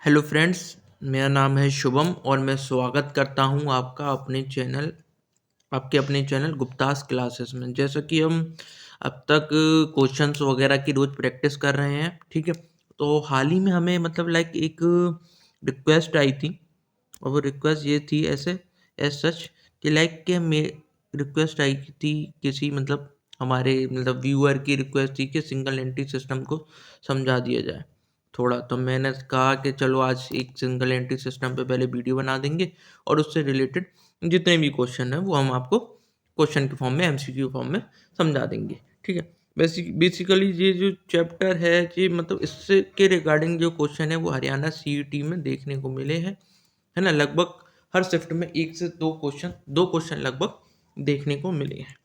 Hello friends, मेरा नाम है शुभम और मैं स्वागत करता हूं आपके अपने चैनल गुप्तास क्लासेस में। जैसा कि हम अब तक क्वेश्चंस वगैरह की रोज़ प्रैक्टिस कर रहे हैं, ठीक है। तो हाल ही में हमें मतलब लाइक एक रिक्वेस्ट आई थी और वो रिक्वेस्ट ये थी ऐसे एज सच कि लाइक कि मे रिक्वेस्ट आई थी किसी मतलब हमारे मतलब व्यूअर की रिक्वेस्ट थी कि सिंगल एंट्री सिस्टम को समझा दिया जाए थोड़ा। तो मैंने कहा कि चलो आज एक सिंगल एंट्री सिस्टम पे पहले वीडियो बना देंगे और उससे रिलेटेड जितने भी क्वेश्चन हैं वो हम आपको क्वेश्चन के फॉर्म में एमसीक्यू फॉर्म में समझा देंगे, ठीक है। बेसिकली ये जो चैप्टर है ये मतलब इससे के रिगार्डिंग जो क्वेश्चन है वो हरियाणा सीईटी में देखने को मिले हैं, है ना। लगभग हर शिफ्ट में एक से दो क्वेश्चन लगभग देखने को मिले हैं।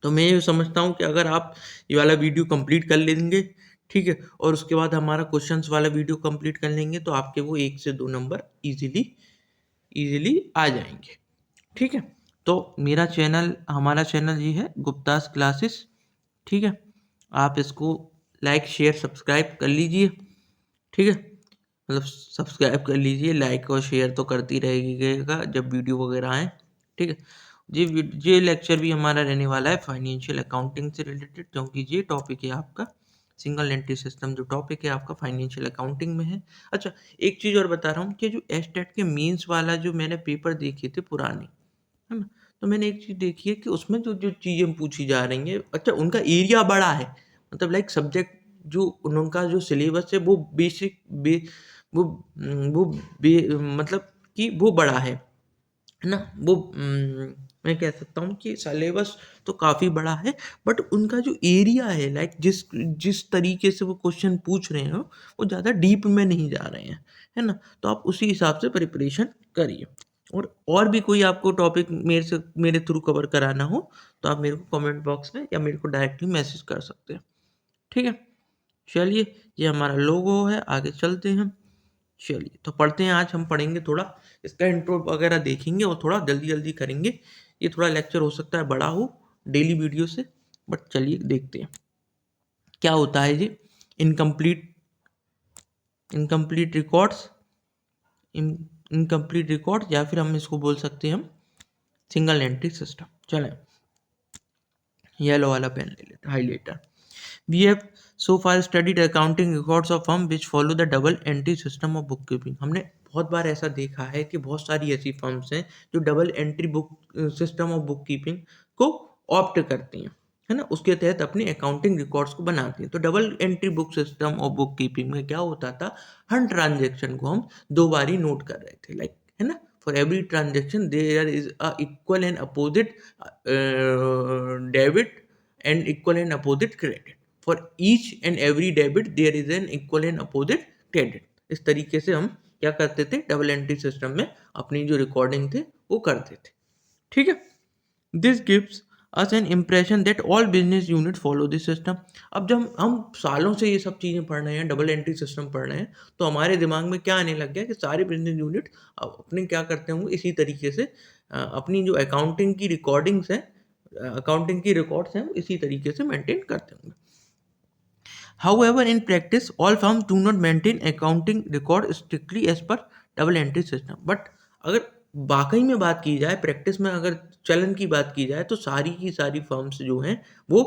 तो मैं ये समझता हूँ कि अगर आप ये वाला वीडियो कंप्लीट कर लेंगे, ठीक है, और उसके बाद हमारा क्वेश्चंस वाला वीडियो कंप्लीट कर लेंगे तो आपके वो 1 से 2 नंबर इजीली इजीली आ जाएंगे, ठीक है। तो हमारा चैनल ये है गुप्तास क्लासेस, ठीक है। आप इसको लाइक शेयर सब्सक्राइब कर लीजिए, ठीक है। मतलब सब्सक्राइब कर लीजिए, लाइक और शेयर तो करती रहेगा जब वीडियो वगैरह आए, ठीक है। ये लेक्चर भी हमारा रहने वाला है फाइनेंशियल अकाउंटिंग से रिलेटेड, क्योंकि ये टॉपिक है आपका सिंगल एंट्री सिस्टम जो टॉपिक है आपका फाइनेंशियल अकाउंटिंग में है। अच्छा, एक चीज़ और बता रहा हूँ कि जो एस्टेट के मीन्स वाला जो मैंने पेपर देखे थे पुराने, है ना, तो मैंने एक चीज़ देखी है कि उसमें जो जो चीज़ें पूछी जा रही हैं, अच्छा उनका एरिया बड़ा है, मतलब लाइक सब्जेक्ट जो उनका जो सिलेबस है वो बेसिक बे वो वो बे मतलब कि वो बड़ा है ना। वो मैं कह सकता हूँ कि सिलेबस तो काफ़ी बड़ा है, बट उनका जो एरिया है लाइक जिस जिस तरीके से वो क्वेश्चन पूछ रहे हो वो ज़्यादा डीप में नहीं जा रहे हैं, है ना। तो आप उसी हिसाब से प्रिपरेशन करिए। और भी कोई आपको टॉपिक मेरे थ्रू कवर कराना हो तो आप मेरे को कमेंट बॉक्स में या मेरे को डायरेक्टली मैसेज कर सकते हैं, ठीक है। चलिए, ये हमारा लोगो है, आगे चलते हैं। चलिए तो पढ़ते हैं। आज हम पढ़ेंगे थोड़ा इसका इंट्रो वगैरह देखेंगे और थोड़ा जल्दी जल्दी करेंगे। ये थोड़ा लेक्चर हो सकता है बड़ा हो डेली वीडियो से, बट चलिए देखते हैं क्या होता है जी। Incomplete incomplete records incomplete record, या फिर हम इसको बोल सकते हैं हम सिंगल एंट्री सिस्टम। चलें, येलो वाला पेन ले लेते हैं, highlighter. We have so far studied accounting records of firm which follow the double entry system of bookkeeping। हमने बहुत बार ऐसा देखा है कि बहुत सारी ऐसी फर्म्स हैं जो double entry book system of book keeping को ऑप्ट करती हैं, है ना। उसके तहत अपनी अकाउंटिंग रिकॉर्ड्स को बनाती हैं। तो double entry book system of book keeping में क्या होता था, हर ट्रांजेक्शन को हम 2 बारी नोट कर रहे थे, लाइक, है ना। For every transaction there is a equal and opposite debit and equal and opposite credit. For each and every debit there is an equal and opposite credit. इस तरीके से हम क्या करते थे, डबल एंट्री सिस्टम में अपनी जो रिकॉर्डिंग थे वो करते थे, ठीक है। This gives us an impression that all business unit follow this system. अब जब हम सालों से ये सब चीज़ें पढ़ रहे हैं, डबल एंट्री सिस्टम पढ़ रहे हैं, तो हमारे दिमाग में क्या आने लग गया कि सारे बिजनेस यूनिट अपने क्या करते होंगे इसी तरीके से अपनी जो अकाउंटिंग की रिकॉर्ड्स हैं वो इसी तरीके से मेंटेन करते होंगे। However, in practice, all firms do not maintain accounting record strictly as per double entry system. But अगर वाकई में बात की जाए, प्रैक्टिस में अगर चलन की बात की जाए, तो सारी की सारी फर्म्स जो हैं वो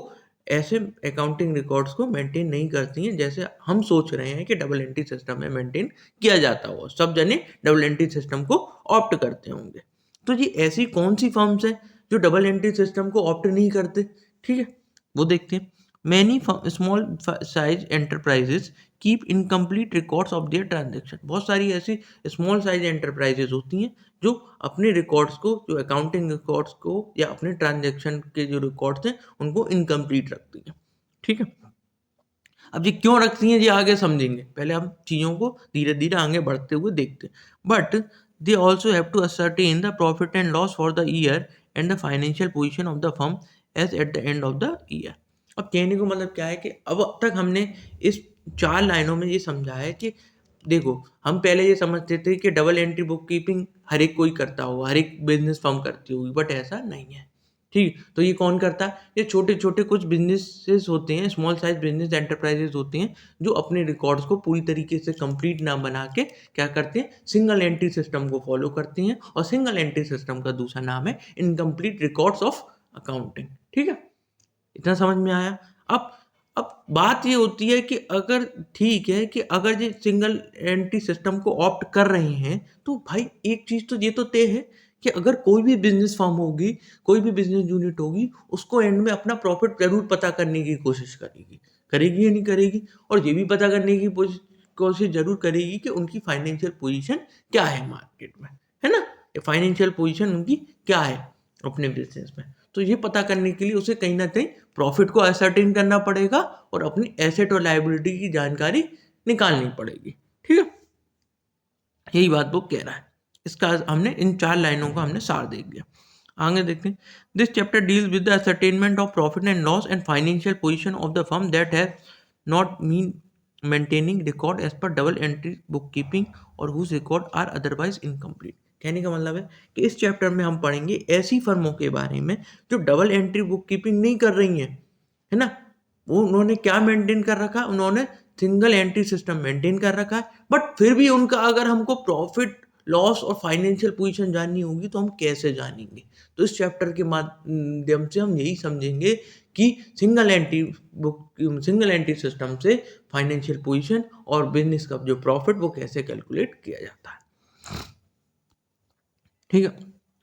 ऐसे अकाउंटिंग रिकॉर्ड्स को मेंटेन नहीं करती हैं जैसे हम सोच रहे हैं कि डबल एंट्री सिस्टम में मेंटेन किया जाता हो। सब जने डबल एंट्री सिस्टम को ऑप्ट करते होंगे। तो ये ऐसी कौन सी फर्म्स हैं जो डबल एंट्री सिस्टम को ऑप्ट नहीं करते, ठीक है, वो देखते हैं। Many small size enterprises keep incomplete records of their transaction। बहुत सारी ऐसी स्मॉल साइज एंटरप्राइजेज होती हैं जो अपने रिकॉर्ड्स को, जो अकाउंटिंग रिकॉर्ड्स को या अपने ट्रांजेक्शन के जो रिकॉर्ड्स हैं उनको इनकम्प्लीट रखती हैं, ठीक है। अब ये क्यों रखती हैं ये आगे समझेंगे, पहले हम चीज़ों को धीरे धीरे आगे बढ़ते हुए देखते हैं। But they also have to ascertain the profit and loss for the year and the financial position of the firm as at the end of the year. अब कहने को मतलब क्या है कि अब तक हमने इस 4 लाइनों में ये समझा है कि देखो, हम पहले ये समझते थे कि डबल एंट्री बुक कीपिंग हर एक कोई करता होगा, हर एक बिजनेस फर्म करती होगी, बट ऐसा नहीं है, ठीक, तो ये कौन करता है? ये छोटे-छोटे कुछ बिज़नेसेस होते हैं, स्मॉल साइज़ बिज़नेस एंटरप्राइजेज़ होते हैं, जो अपने रिकॉर्ड्स को पूरी तरीके से कंप्लीट ना बना के क्या करते हैं, सिंगल एंट्री सिस्टम को फॉलो करते हैं और सिंगल एंट्री सिस्टम का दूसरा नाम है इनकम्प्लीट रिकॉर्ड्स ऑफ अकाउंटिंग। ठीक है? इतना समझ में आया? अब अब बात ये होती है कि अगर ठीक है कि अगर ये सिंगल एंट्री सिस्टम को ऑप्ट कर रहे हैं, तो भाई एक चीज़ तो ये तो तय है कि अगर कोई भी बिज़नेस फर्म होगी, कोई भी बिज़नेस यूनिट होगी, उसको एंड में अपना प्रॉफ़िट ज़रूर पता करने की कोशिश करेगी। करेगी या नहीं करेगी? और ये भी पता करने की कोशिश ज़रूर करेगी कि उनकी फाइनेंशियल पोज़ीशन क्या है मार्केट में, है ना? फाइनेंशियल पोज़ीशन उनकी क्या है अपने बिज़नेस में। तो ये पता करने के लिए उसे कहीं न कहीं प्रॉफ़िट को असर्टेन करना पड़ेगा और अपनी एसेट और लायबिलिटी की जानकारी निकालनी पड़ेगी। ठीक है? यही बात वो कह रहा है। इसका हमने इन 4 लाइनों का हमने सार देख लिया। आगे देखते हैं। This chapter deals with the ascertainment of profit and loss and financial position of the firm that has not been maintaining record as per double entry book keeping और whose record are otherwise incomplete. कहने का मतलब है कि इस chapter में हम पढ़ेंगे ऐसी फर्मों के बारे में जो डबल एंट्री बुक कीपिंग नहीं कर रही हैं, है ना? वो उन्होंने क्या मेंटेन कर रखा है? उन्होंने सिंगल एंट्री सिस्टम मेंटेन कर रखा है, बट फिर भी उनका अगर हमको प्रॉफिट लॉस और फाइनेंशियल पोजीशन जाननी होगी तो हम कैसे जानेंगे? तो इस चैप्टर के माध्यम से हम यही समझेंगे कि सिंगल एंट्री सिस्टम से फाइनेंशियल पोजीशन और बिजनेस का जो प्रॉफिट वो कैसे कैलकुलेट किया जाता है। ठीक है,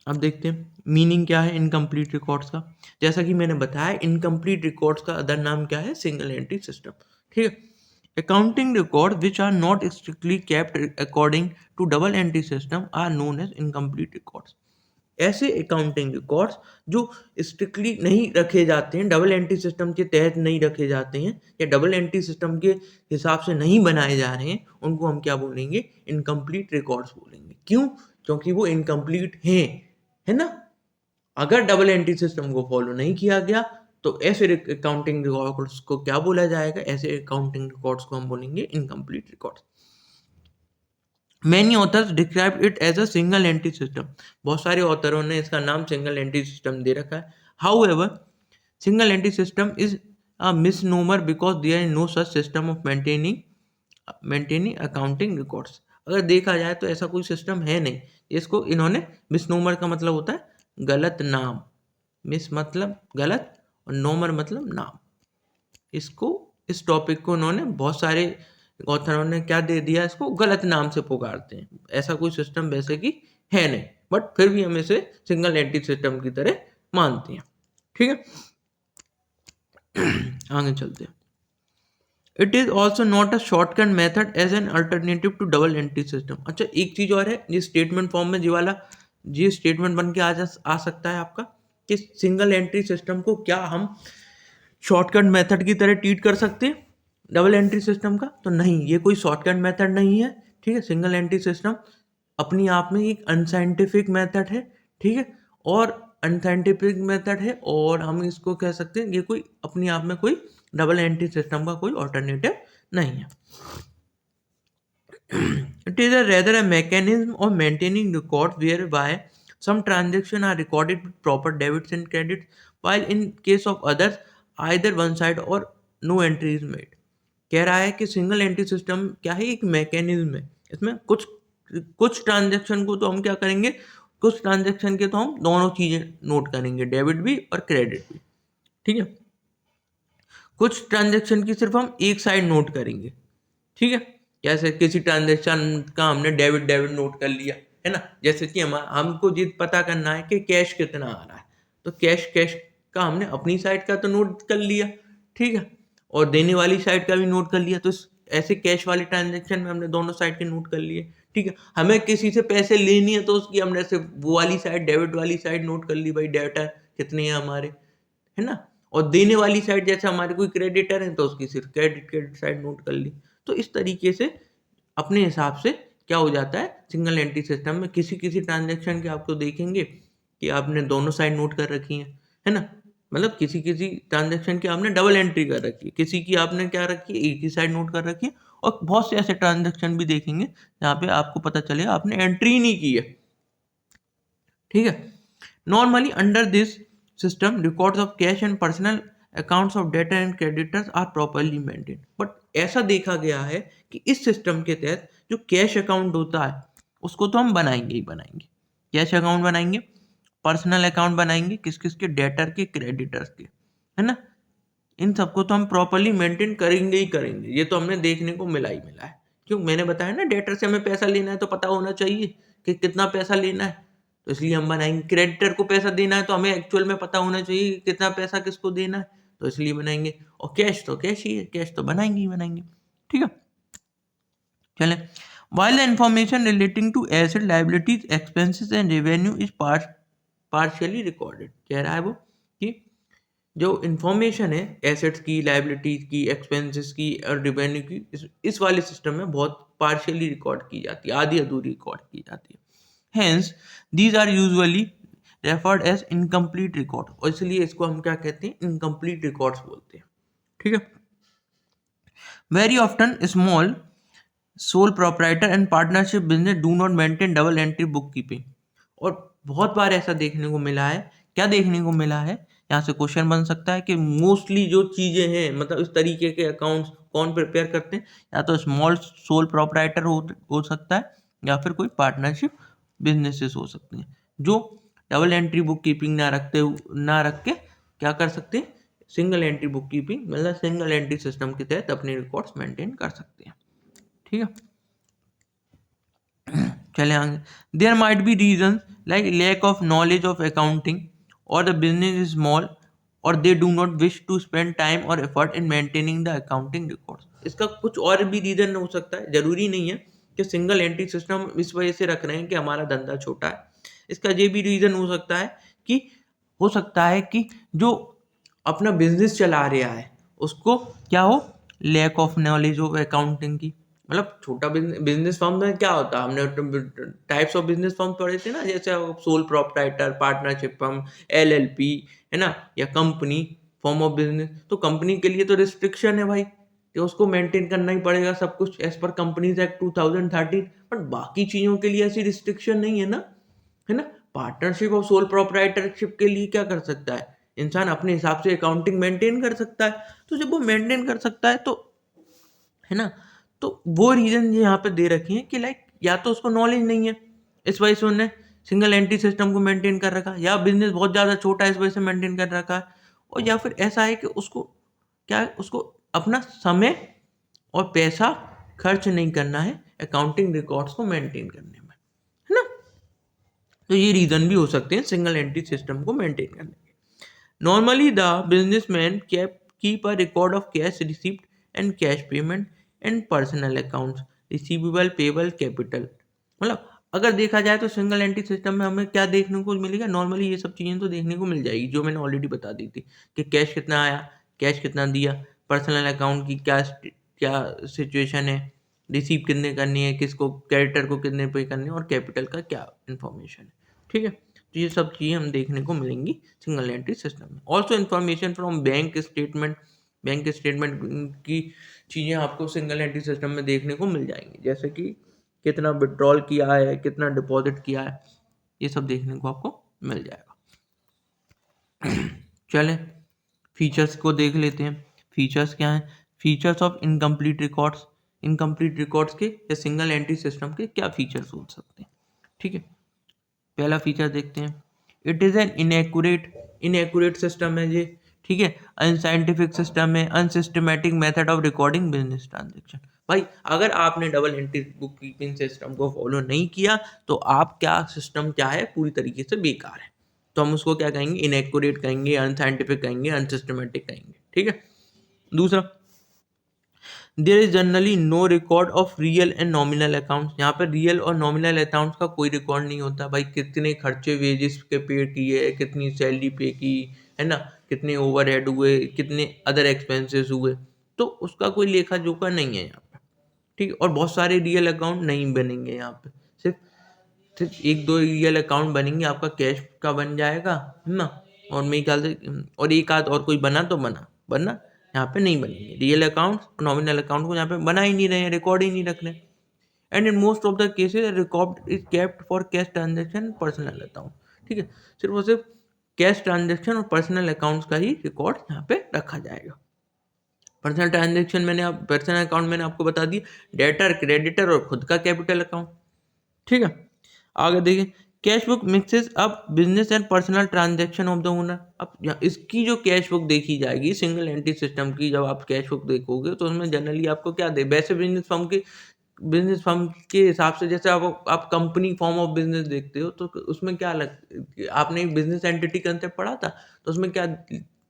अब देखते हैं मीनिंग क्या है इनकम्प्लीट रिकॉर्ड्स का। जैसा कि मैंने बताया इनकम्प्लीट रिकॉर्ड्स का अदर नाम क्या है? Single entry system. ठीक है, accounting record which are not strictly kept according to double entry system are known as incomplete records. ऐसे अकाउंटिंग रिकॉर्ड्स जो स्ट्रिक्टली नहीं रखे जाते हैं, डबल एंट्री सिस्टम के तहत नहीं रखे जाते हैं या डबल एंट्री सिस्टम के हिसाब से नहीं बनाए जा रहे हैं, उनको हम क्या बोलेंगे? इनकम्प्लीट रिकॉर्ड्स बोलेंगे। क्यों? क्योंकि वो इनकम्प्लीट हैं, है ना? अगर डबल एंट्री सिस्टम को फॉलो नहीं किया गया तो ऐसे अकाउंटिंग रिकॉर्ड्स को क्या बोला जाएगा? ऐसे अकाउंटिंग रिकॉर्ड्स को हम बोलेंगे incomplete records. Many authors describe it as a single entry system. बहुत सारे ऑथरों ने इसका नाम सिंगल एंट्री सिस्टम दे रखा है। However single entry system is a misnomer because there is no such system of maintaining accounting records. अगर देखा जाए तो ऐसा कोई सिस्टम है नहीं। इसको इन्होंने मिसनोमर का मतलब होता है गलत नाम, मिस मतलब गलत और नोमर मतलब नाम। इसको इस टॉपिक को उन्होंने बहुत सारे ऑथरों ने क्या दे दिया? इसको गलत नाम से पुकारते हैं। ऐसा कोई सिस्टम वैसे कि है नहीं, बट फिर भी हम इसे सिंगल एंट्री सिस्टम की तरह मानते हैं। ठीक है, आगे चलते हैं। It is also not a shortcut method as an alternative to double entry system. अच्छा, एक चीज और है, ये स्टेटमेंट फॉर्म में ये स्टेटमेंट बन के आ सकता है आपका कि सिंगल एंट्री सिस्टम को क्या हम शॉर्टकट मेथड की तरह ट्रीट कर सकते हैं डबल एंट्री सिस्टम का? तो नहीं, ये कोई शॉर्टकट मेथड नहीं है। ठीक है, सिंगल एंट्री सिस्टम अपनी आप में एक अनसाइंटिफिक मेथड है। ठीक है, और अनसाइंटिफिक मेथड है और हम इसको कह सकते हैं ये कोई अपनी आप में कोई डबल एंट्री सिस्टम का कोई ऑल्टरनेटिव नहीं है। It is a rather a mechanism of maintaining records whereby some transactions are recorded with proper debits and credits, while in case of others, either one side or no entry is made. कह रहा है कि single entry system क्या है? एक mechanism है। इसमें कुछ ट्रांजेक्शन को तो हम क्या करेंगे? कुछ ट्रांजेक्शन के तो हम दोनों चीज़ें नोट करेंगे, डेबिट भी और क्रेडिट भी। ठीक है, कुछ ट्रांजेक्शन की सिर्फ हम एक साइड नोट करेंगे। ठीक है, जैसे किसी ट्रांजेक्शन का हमने डेबिट नोट कर लिया, है ना? जैसे कि हमको ये पता करना है कि कैश कितना आ रहा है, तो कैश का हमने अपनी साइड का तो नोट कर लिया। ठीक है, और देने वाली साइड का भी नोट कर लिया। तो ऐसे कैश वाले ट्रांजेक्शन में हमने दोनों साइड के नोट कर लिए। ठीक है, हमें किसी से पैसे लेनी है तो उसकी हमने से वो वाली साइड, डेबिट वाली साइड नोट कर ली, भाई डेबिटर कितने हैं हमारे, है ना? और देने वाली साइड जैसे हमारे कोई क्रेडिटर है तो उसकी सिर्फ क्रेडिट साइड नोट कर ली। तो इस तरीके से अपने हिसाब से क्या हो जाता है सिंगल एंट्री सिस्टम में, किसी ट्रांजेक्शन के आपको देखेंगे कि आपने दोनों साइड नोट कर रखी है ना? मतलब किसी ट्रांजेक्शन की आपने डबल एंट्री कर रखी है, किसी की आपने क्या रखी है, एक ही साइड नोट कर रखी है। और बहुत से ऐसे ट्रांजेक्शन भी देखेंगे जहाँ पे आपको पता चलेगा आपने एंट्री नहीं की है। ठीक है, normally under this system, records of cash and personal accounts of debtor and creditors are properly maintained. But ऐसा देखा गया है कि इस सिस्टम के तहत जो कैश अकाउंट होता है उसको तो हम बनाएंगे ही बनाएंगे, कैश अकाउंट बनाएंगे, पर्सनल अकाउंट बनाएंगे, किस किस के, डेटर के, क्रेडिटर्स के, है ना, इन सबको तो हम प्रॉपरली मेंटेन करेंगे ही करेंगे। ये तो हमने देखने को मिला ही मिला है। क्यों, मैंने बताया ना, डेटर से हमें पैसा लेना है तो पता होना चाहिए कि कितना पैसा लेना है, तो इसलिए हम बनाएंगे। क्रेडिटर को पैसा देना है तो हमें एक्चुअल में पता होना चाहिए कि कितना पैसा किसको देना है, तो इसलिए बनाएंगे। और कैश तो कैश ही है, कैश तो बनाएंगे ही बनाएंगे। ठीक है, चलें। While the information relating to asset, liabilities, expenses and revenue is partially recorded, कह रहा है वो कि जो इंफॉर्मेशन है एसेट्स की, लाइबिलिटीज की, एक्सपेंसेस की और रिवेन्यू की, इस वाले सिस्टम में बहुत पार्शियली रिकॉर्ड की जाती है, आधी अधूरी रिकॉर्ड की जाती है। Hence these are usually referred as incomplete record, और इसलिए इसको हम क्या कहते हैं, इनकम्प्लीट रिकॉर्ड्स बोलते हैं। ठीक है, very often small sole proprietor and partnership business do not maintain double entry book keeping, और बहुत बार ऐसा देखने को मिला है। क्या देखने को मिला है, यहाँ से क्वेश्चन बन सकता है कि मोस्टली जो चीज़ें हैं, मतलब इस तरीके के अकाउंट्स कौन प्रिपेयर करते हैं, या तो स्मॉल सोल प्रोप्राइटर हो सकता है, या फिर कोई पार्टनरशिप बिजनेसेस हो सकते हैं जो डबल एंट्री बुक कीपिंग ना रख के क्या कर सकते हैं, सिंगल एंट्री बुक कीपिंग, मतलब सिंगल एंट्री सिस्टम के तहत अपने रिकॉर्ड्स मेंटेन कर सकते हैं। ठीक है, चले आगे। There might be reason like lack of knowledge of accounting और द बिजनेस इज स्मॉल और they do not wish to spend time और effort in maintaining the accounting records. इसका कुछ और भी रीजन हो सकता है, जरूरी नहीं है कि सिंगल एंट्री सिस्टम इस वजह से रख रहे हैं कि हमारा धंधा छोटा है। इसका ये भी रीजन हो सकता है कि जो अपना बिजनेस चला रहा है उसको क्या हो, lack of knowledge of accounting की। मतलब छोटा बिजनेस फर्म में क्या होता है, हमने टाइप्स ऑफ बिजनेस फर्म पढ़े थे ना, जैसे sole proprietor, partnership firm, LLP, है ना, या कंपनी फॉर्म ऑफ बिजनेस। तो कंपनी के लिए तो रिस्ट्रिक्शन है भाई कि उसको मेंटेन करना ही पड़ेगा सब कुछ as per companies act 2013, but बाकी चीज़ों के लिए ऐसी रिस्ट्रिक्शन नहीं है ना, है ना। पार्टनरशिप और सोल प्रोप्राइटरशिप के लिए क्या कर सकता है इंसान, अपने हिसाब से अकाउंटिंग मेंटेन कर सकता है। तो जब वो मेंटेन कर सकता है तो, है ना, तो वो रीजन यहाँ पे दे रखी है कि लाइक या तो उसको नॉलेज नहीं है इस वजह से उन्होंने सिंगल एंट्री सिस्टम को मेंटेन कर रखा, या बिजनेस बहुत ज़्यादा छोटा है इस वजह से मेंटेन कर रखा है, और या फिर ऐसा है कि उसको क्या है, उसको अपना समय और पैसा खर्च नहीं करना है अकाउंटिंग रिकॉर्ड्स को मेंटेन करने में, है ना। तो ये रीज़न भी हो सकते हैं सिंगल एंट्री सिस्टम को मेंटेन करने के। Normally the businessman keep a record of cash receipt and cash payment and personal accounts, receivable, payable, capital. मतलब अगर देखा जाए तो सिंगल एंट्री सिस्टम में हमें क्या देखने को मिलेगा, नॉर्मली ये सब चीज़ें तो देखने को मिल जाएगी जो मैंने ऑलरेडी बता दी थी कि कैश कितना आया, कैश कितना दिया, पर्सनल अकाउंट की क्या क्या सिचुएशन है, रिसीव कितने करनी है, किसको, क्रेडिटर को कितने पे करने, और कैपिटल का क्या इन्फॉर्मेशन है। ठीक है, तो ये सब चीज़ें हम देखने को मिलेंगी सिंगल एंट्री सिस्टम में। Also information from bank statement की चीज़ें आपको सिंगल एंट्री सिस्टम में देखने को मिल जाएंगी, जैसे कि कितना विड्रॉल किया है, कितना डिपॉजिट किया है, ये सब देखने को आपको मिल जाएगा। चलें फीचर्स को देख लेते हैं। फीचर्स क्या हैं, फीचर्स ऑफ इनकम्प्लीट रिकॉर्ड्स के या सिंगल एंट्री सिस्टम के क्या फीचर्स हो सकते हैं। ठीक है, पहला फीचर देखते हैं, it is an inaccurate system है ये। ठीक है, अनसाइंटिफिक सिस्टम है, unsystematic method of recording business transaction. भाई अगर आपने double entry book keeping system को फॉलो नहीं किया तो आप क्या सिस्टम क्या है, पूरी तरीके से बेकार है। तो हम उसको क्या कहेंगे, इनएक्यूरेट कहेंगे, अनसाइंटिफिक कहेंगे, अनसिस्टमेटिक कहेंगे। ठीक है, दूसरा, there is generally no record of real and nominal accounts. यहाँ पर रियल और नॉमिनल अकाउंट्स का कोई रिकॉर्ड नहीं होता। भाई कितने खर्चे वेजेस के पे किए, कितनी सैलरी पे की, है ना, कितने ओवरहेड हुए, कितने अदर एक्सपेंसेस हुए, तो उसका कोई लेखा जोखा नहीं है यहाँ पे। ठीक है, और बहुत सारे रियल अकाउंट नहीं बनेंगे यहाँ पे, सिर्फ एक दो रियल अकाउंट बनेंगे, आपका कैश का बन जाएगा, है ना, और मेरे ख्याल से और एक आध और कोई बना तो बना, वरना यहाँ पे नहीं बनेंगे रियल अकाउंट। नॉमिनल अकाउंट को यहाँ पे बना ही नहीं रहे हैं, रिकॉर्ड ही नहीं रख रहे। And in most of the cases record is kept for cash transaction personal account. ठीक है, सिर्फ और सिर्फ कैश ट्रांजैक्शन और पर्सनल अकाउंट्स का ही रिकॉर्ड यहाँ पे रखा जाएगा। पर्सनल अकाउंट मैंने आपको बता दिया, डेटर, क्रेडिटर और खुद का कैपिटल अकाउंट। ठीक है, आगे देखिए, cash book mixes up business and personal transaction of the owner. अब इसकी जो कैश बुक देखी जाएगी सिंगल एंट्री सिस्टम की, जब आप कैश बुक देखोगे तो उसमें जनरली आपको क्या दे, वैसे बिजनेस फर्म के हिसाब से, जैसे आप कंपनी फॉर्म ऑफ बिजनेस देखते हो तो उसमें क्या आपने एक बिजनेस एंटिटी कंसेप्ट पढ़ा था, तो उसमें क्या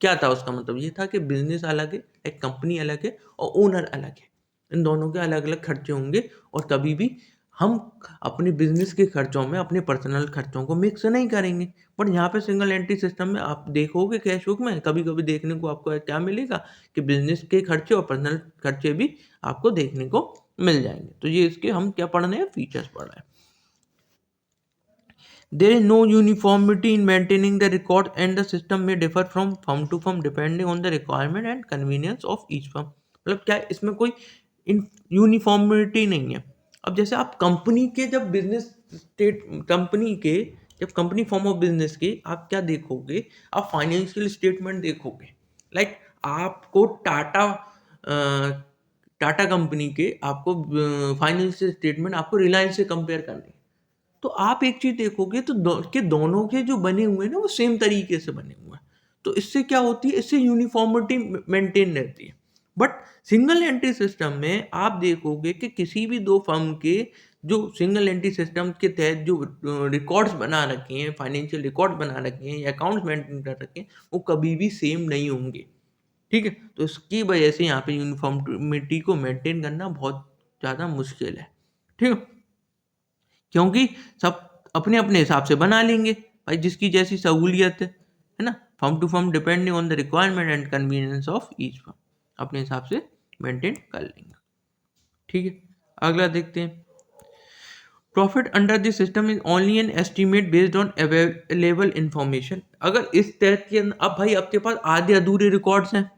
क्या था, उसका मतलब ये था कि बिजनेस अलग है, एक कंपनी अलग है और ओनर अलग है, इन दोनों के अलग अलग खर्चे होंगे और कभी भी हम अपने बिजनेस के खर्चों में अपने पर्सनल खर्चों को मिक्स नहीं करेंगे। बट यहाँ पे सिंगल एंट्री सिस्टम में आप देखोगे कैश बुक में कभी कभी देखने को आपको क्या मिलेगा कि बिजनेस के खर्चे और पर्सनल खर्चे भी आपको देखने को मिल जाएंगे। तो ये इसके हम क्या पढ़ रहे हैं, फीचर्स पढ़ रहे हैं। There is no uniformity in maintaining the record and the system may differ from firm to firm depending on the requirement and convenience of each firm। मतलब क्या है, इसमें कोई यूनिफॉर्मिटी नहीं है। अब जैसे आप कंपनी के जब बिजनेस स्टेट कंपनी के जब कंपनी फॉर्म ऑफ बिजनेस के आप क्या देखोगे, आप फाइनेंशियल स्टेटमेंट देखोगे। लाइक आपको टाटा कंपनी के आपको फाइनेंशियल स्टेटमेंट आपको रिलायंस से कंपेयर करने, तो आप एक चीज देखोगे तो कि दोनों के जो बने हुए हैं ना वो सेम तरीके से बने हुए हैं। तो इससे क्या होती है, इससे यूनिफॉर्मिटी मेंटेन रहती है। बट सिंगल एंट्री सिस्टम में आप देखोगे कि किसी भी दो फर्म के जो सिंगल एंट्री सिस्टम के तहत जो रिकॉर्ड्स बना रखे हैं, फाइनेंशियल रिकॉर्ड बना रखे हैं या अकाउंट्स मेंटेन कर रखे हैं, वो कभी भी सेम नहीं होंगे। ठीक है, तो इसकी वजह से यहाँ पे यूनिफॉर्मिटी को मेंटेन करना बहुत ज़्यादा मुश्किल है। ठीक है, क्योंकि सब अपने अपने हिसाब से बना लेंगे भाई, जिसकी जैसी सहूलियत है ना। Firm to firm depending on the requirement and convenience of each firm, अपने हिसाब से मेंटेन कर लेंगे। ठीक है, अगला देखते हैं। Profit under this system is only an estimate based on available information. अगर इस तरह के अब भाई आपके पास आधे अधूरे रिकॉर्ड्स हैं,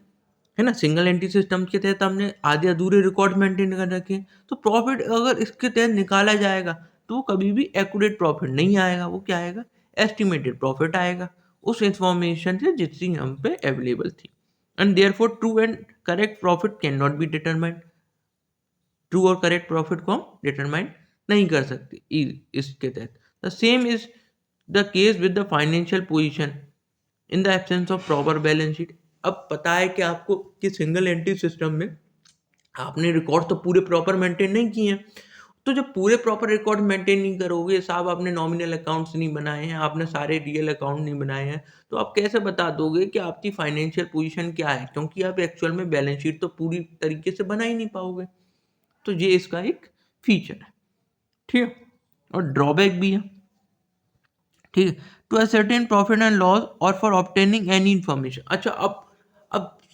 है ना, सिंगल एंट्री सिस्टम के तहत हमने आधे अधूरे रिकॉर्ड मेंटेन कर रखे हैं, तो प्रॉफिट अगर इसके तहत निकाला जाएगा तो वो कभी भी एक्यूरेट प्रॉफिट नहीं आएगा, वो क्या आएगा, एस्टिमेटेड प्रॉफिट आएगा उस इंफॉर्मेशन से जितनी हम पे अवेलेबल थी। And therefore true and correct profit can not be determined. True और करेक्ट प्रॉफिट को हम डिटरमाइन नहीं कर सकते इसके तहत। The same is the case with the financial position in the absence of proper balance sheet. अब पता है कि आपको कि सिंगल एंट्री सिस्टम में आपने रिकॉर्ड तो पूरे प्रॉपर मेंटेन नहीं किए हैं, तो जब पूरे प्रॉपर रिकॉर्ड मेंटेन नहीं करोगे, साहब आपने नॉमिनल अकाउंट्स नहीं बनाए हैं, आपने सारे रियल अकाउंट नहीं बनाए हैं, तो आप कैसे बता दोगे कि आपकी फाइनेंशियल पोजीशन क्या है, क्योंकि आप एक्चुअल में बैलेंस शीट तो पूरी तरीके से बना ही नहीं पाओगे। तो ये इसका एक फीचर है। ठीक है, और ड्रॉबैक भी है। ठीक है, to ascertain profit and loss और फॉर ऑब्टेनिंग एनी इन्फॉर्मेशन। अच्छा, अब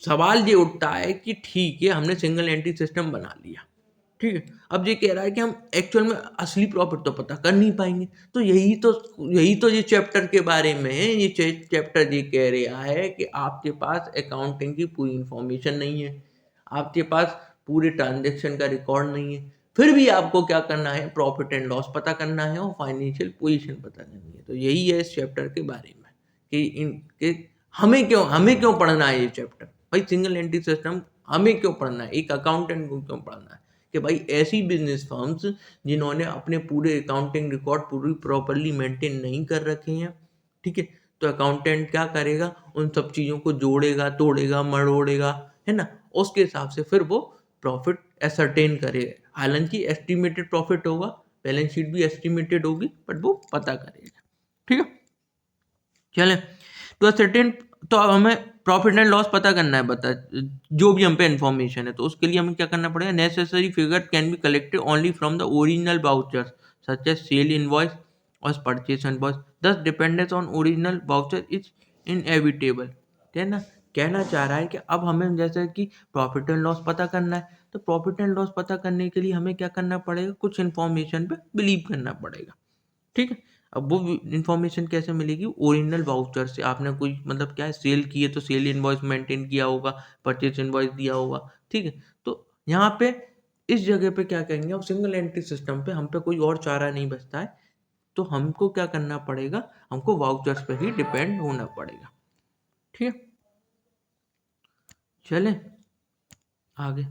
सवाल ये उठता है कि ठीक है हमने सिंगल एंट्री सिस्टम बना लिया, ठीक है, अब ये कह रहा है कि हम एक्चुअल में असली प्रॉफिट तो पता कर नहीं पाएंगे। तो यही तो ये चैप्टर के बारे में है। ये चैप्टर ये कह रहा है कि आपके पास अकाउंटिंग की पूरी इंफॉर्मेशन नहीं है, आपके पास पूरे ट्रांजेक्शन का रिकॉर्ड नहीं है, फिर भी आपको क्या करना है, प्रॉफिट एंड लॉस पता करना है और फाइनेंशियल पोजीशन पता करनी है। तो यही है इस चैप्टर के बारे में कि इनके हमें क्यों पढ़ना है ये चैप्टर। भाई सिंगल एंट्री सिस्टम हमें क्यों पढ़ना है, एक अकाउंटेंट को क्यों पढ़ना है, कि भाई ऐसी बिजनेस फर्म्स जिन्होंने अपने पूरे अकाउंटिंग रिकॉर्ड पूरी प्रॉपरली मेंटेन नहीं कर रखे हैं, ठीक है, तो अकाउंटेंट क्या करेगा, उन सब चीज़ों को जोड़ेगा, तोड़ेगा, मरोड़ेगा, है ना, उसके हिसाब से फिर वो प्रॉफिट एसरटेन करेगा। हालांकि एस्टिमेटेड प्रॉफिट होगा, बैलेंस शीट भी एस्टिमेटेड होगी, बट वो पता करेगा। ठीक है, चलें, तो सर्टेन, तो अब हमें प्रॉफिट एंड लॉस पता करना है, बता जो भी हम पे इन्फॉर्मेशन है, तो उसके लिए हमें क्या करना पड़ेगा, necessary figure can be collected only from the original vouchers such as sale invoice और purchase invoice, thus dependence on original voucher is inevitable. है ना, कहना चाह रहा है कि अब हमें जैसे कि प्रॉफिट एंड लॉस पता करना है, तो प्रॉफिट एंड लॉस पता करने के लिए हमें क्या करना पड़ेगा, कुछ इन्फॉर्मेशन पे बिलीव करना पड़ेगा। ठीक है, अब वो इन्फॉर्मेशन कैसे मिलेगी, ओरिजिनल वाउचर से। आपने कोई मतलब क्या है, सेल की है तो सेल इनवॉइस मेंटेन किया होगा, परचेज इनवॉइस दिया होगा। ठीक है, तो यहाँ पे इस जगह पे क्या कहेंगे, अब सिंगल एंट्री सिस्टम पे हम पे कोई और चारा नहीं बचता है तो हमको क्या करना पड़ेगा, हमको वाउचर्स पे ही डिपेंड होना पड़ेगा। ठीक है, चलें आगे।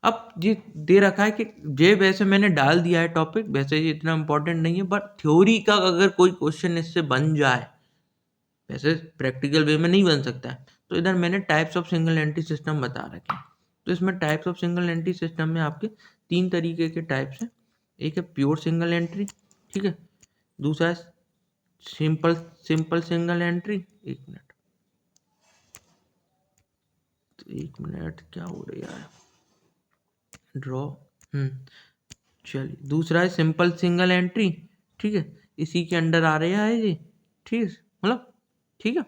अब ये दे रखा है कि ये वैसे मैंने डाल दिया है टॉपिक, वैसे ये इतना इम्पोर्टेंट नहीं है, बट थ्योरी का अगर कोई क्वेश्चन इससे बन जाए, वैसे प्रैक्टिकल वे में नहीं बन सकता है, तो इधर मैंने types of single entry system बता रखे हैं। तो इसमें types of single entry system में आपके 3 तरीके के टाइप्स हैं। एक है प्योर सिंगल एंट्री, ठीक है, दूसरा है सिंपल सिंपल सिंगल एंट्री, एक मिनट क्या हो रहा है, ड्रॉ, चलिए, दूसरा है सिंपल सिंगल एंट्री, ठीक है, इसी के अंडर आ रहा है ये, ठीक है, मतलब ठीक है।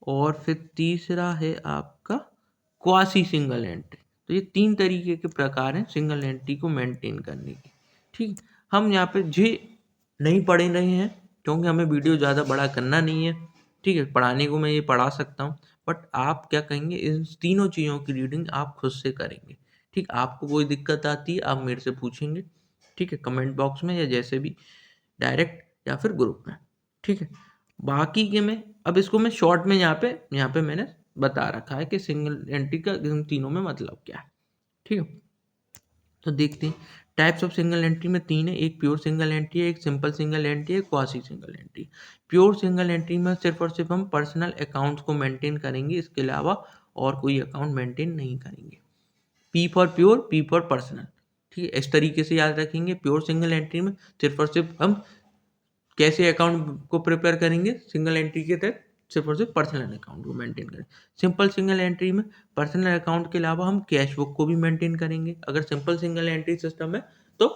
और फिर तीसरा है आपका क्वासी सिंगल एंट्री। तो ये 3 तरीके के प्रकार हैं सिंगल एंट्री को मेंटेन करने के। ठीक, हम यहाँ पे जे नहीं पढ़ रहे हैं क्योंकि हमें वीडियो ज़्यादा बड़ा करना नहीं है। ठीक है, पढ़ाने को मैं ये पढ़ा सकता हूँ, बट आप क्या कहेंगे, इन तीनों चीज़ों की रीडिंग आप खुद से करेंगे। ठीक, आपको कोई दिक्कत आती है आप मेरे से पूछेंगे, ठीक है, कमेंट बॉक्स में या जैसे भी, डायरेक्ट या फिर ग्रुप में। ठीक है, बाकी के में अब इसको मैं शॉर्ट में यहाँ पे मैंने बता रखा है कि सिंगल एंट्री का इन तीनों में मतलब क्या है। ठीक है, तो देखते हैं टाइप्स ऑफ सिंगल एंट्री में 3 है, एक प्योर सिंगल एंट्री है, एक सिंपल सिंगल एंट्री है, quasi single entry. Pure single entry में सिर्फ और सिर्फ हम पर्सनल अकाउंट्स को मेंटेन करेंगे, इसके अलावा और कोई अकाउंट मेंटेन नहीं करेंगे। P for pure, P for personal. ठीक है, इस तरीके से याद रखेंगे। प्योर सिंगल एंट्री में सिर्फ और सिर्फ हम कैसे अकाउंट को प्रिपेयर करेंगे, सिंगल एंट्री के तहत सिर्फ और सिर्फ पर्सनल अकाउंट को मेंटेन करें। सिंपल सिंगल एंट्री में पर्सनल अकाउंट के अलावा हम कैश बुक को भी मेंटेन करेंगे। अगर सिंपल सिंगल एंट्री सिस्टम है तो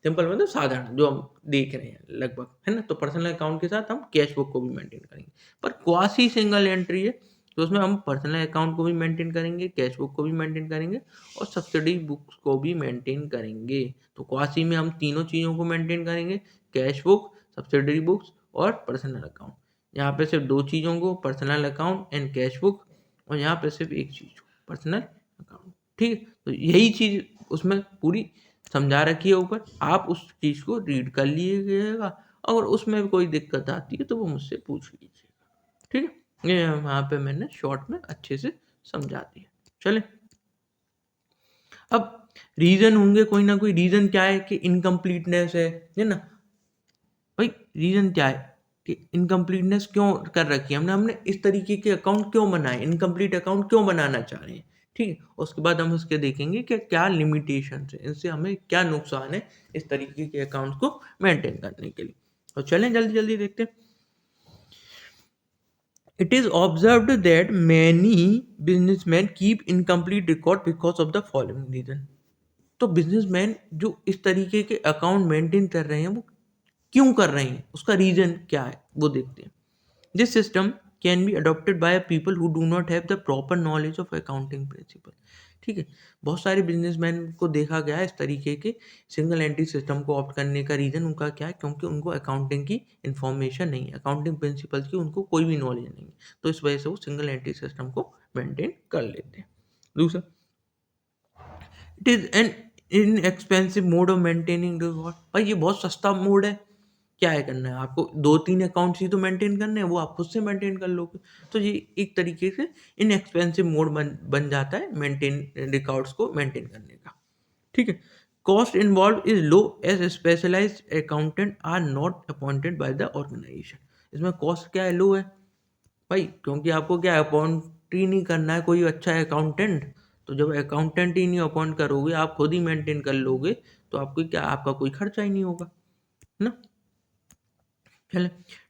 सिंपल मतलब साधारण जो हम देख रहे हैं लगभग, है ना, तो पर्सनल अकाउंट के साथ हम कैश बुक को भी मेंटेन करेंगे। पर क्वासी सिंगल एंट्री है तो उसमें हम पर्सनल अकाउंट को भी मेंटेन करेंगे, कैश बुक को भी मेंटेन करेंगे और सब्सिडी बुक्स को भी मेंटेन करेंगे। तो क्वासी में हम तीनों चीज़ों को मेंटेन करेंगे, कैश बुक, सब्सिडरी बुक्स और पर्सनल अकाउंट। यहाँ पे सिर्फ 2 चीज़ों को, personal account and cash book, और यहाँ पे सिर्फ एक चीज़ को, पर्सनल अकाउंट। ठीक है, तो यही चीज़ उसमें पूरी समझा रखी है ऊपर, आप उस चीज़ को रीड कर लीजिएगा। अगर उसमें कोई दिक्कत आती है तो वो मुझसे पूछ लीजिएगा। ठीक है, ये यहाँ पे मैंने शॉर्ट में अच्छे से समझा दिया। चले, अब रीज़न होंगे, कोई ना कोई रीज़न क्या है कि इनकम्प्लीटनेस है ना। भाई रीज़न क्या है कि इनकम्प्लीटनेस क्यों कर रखी है हमने इस तरीके के अकाउंट क्यों बनाए, इनकम्प्लीट अकाउंट क्यों बनाना चाह रहे हैं। ठीक है, उसके बाद हम उसके देखेंगे कि क्या लिमिटेशन है, इनसे हमें क्या नुकसान है इस तरीके के अकाउंट को मेंटेन करने के लिए। तो चलें जल्दी जल्दी देखते हैं। It is observed that many businessmen keep incomplete record because of the following reason. तो बिजनेसमैन जो इस तरीके के अकाउंट मेंटेन कर रहे हैं वो क्यों कर रहे हैं, उसका रीजन क्या है वो देखते हैं। This system can be adopted by people who do not have the proper knowledge of accounting principle. ठीक है, बहुत सारे बिजनेसमैन को देखा गया है इस तरीके के सिंगल एंट्री सिस्टम को ऑप्ट करने का रीज़न उनका क्या है, क्योंकि उनको अकाउंटिंग की इन्फॉर्मेशन नहीं है, अकाउंटिंग प्रिंसिपल्स की उनको कोई भी नॉलेज नहीं है, तो इस वजह से वो सिंगल एंट्री सिस्टम को मेंटेन कर लेते हैं। दूसरा, it is an inexpensive mode of maintaining record. भाई ये बहुत सस्ता मोड है, क्या है करना है आपको, 2-3 अकाउंट्स ही तो मेंटेन करने हैं, वो आप खुद से मेंटेन कर लोगे। तो ये एक तरीके से इनएक्सपेंसिव मोड बन जाता है मेंटेन रिकॉर्ड्स को मेंटेन करने का। ठीक है, cost involve is low as specialised accountant are not appointed by the organisation. इसमें कॉस्ट क्या है, लो है भाई, क्योंकि आपको क्या अपॉइंट ही नहीं करना है कोई अच्छा अकाउंटेंट। तो जब अकाउंटेंट ही नहीं अपॉइंट करोगे, आप खुद ही मेंटेन कर लोगे, तो आपको क्या, आपका कोई खर्चा ही नहीं होगा, है ना। चले,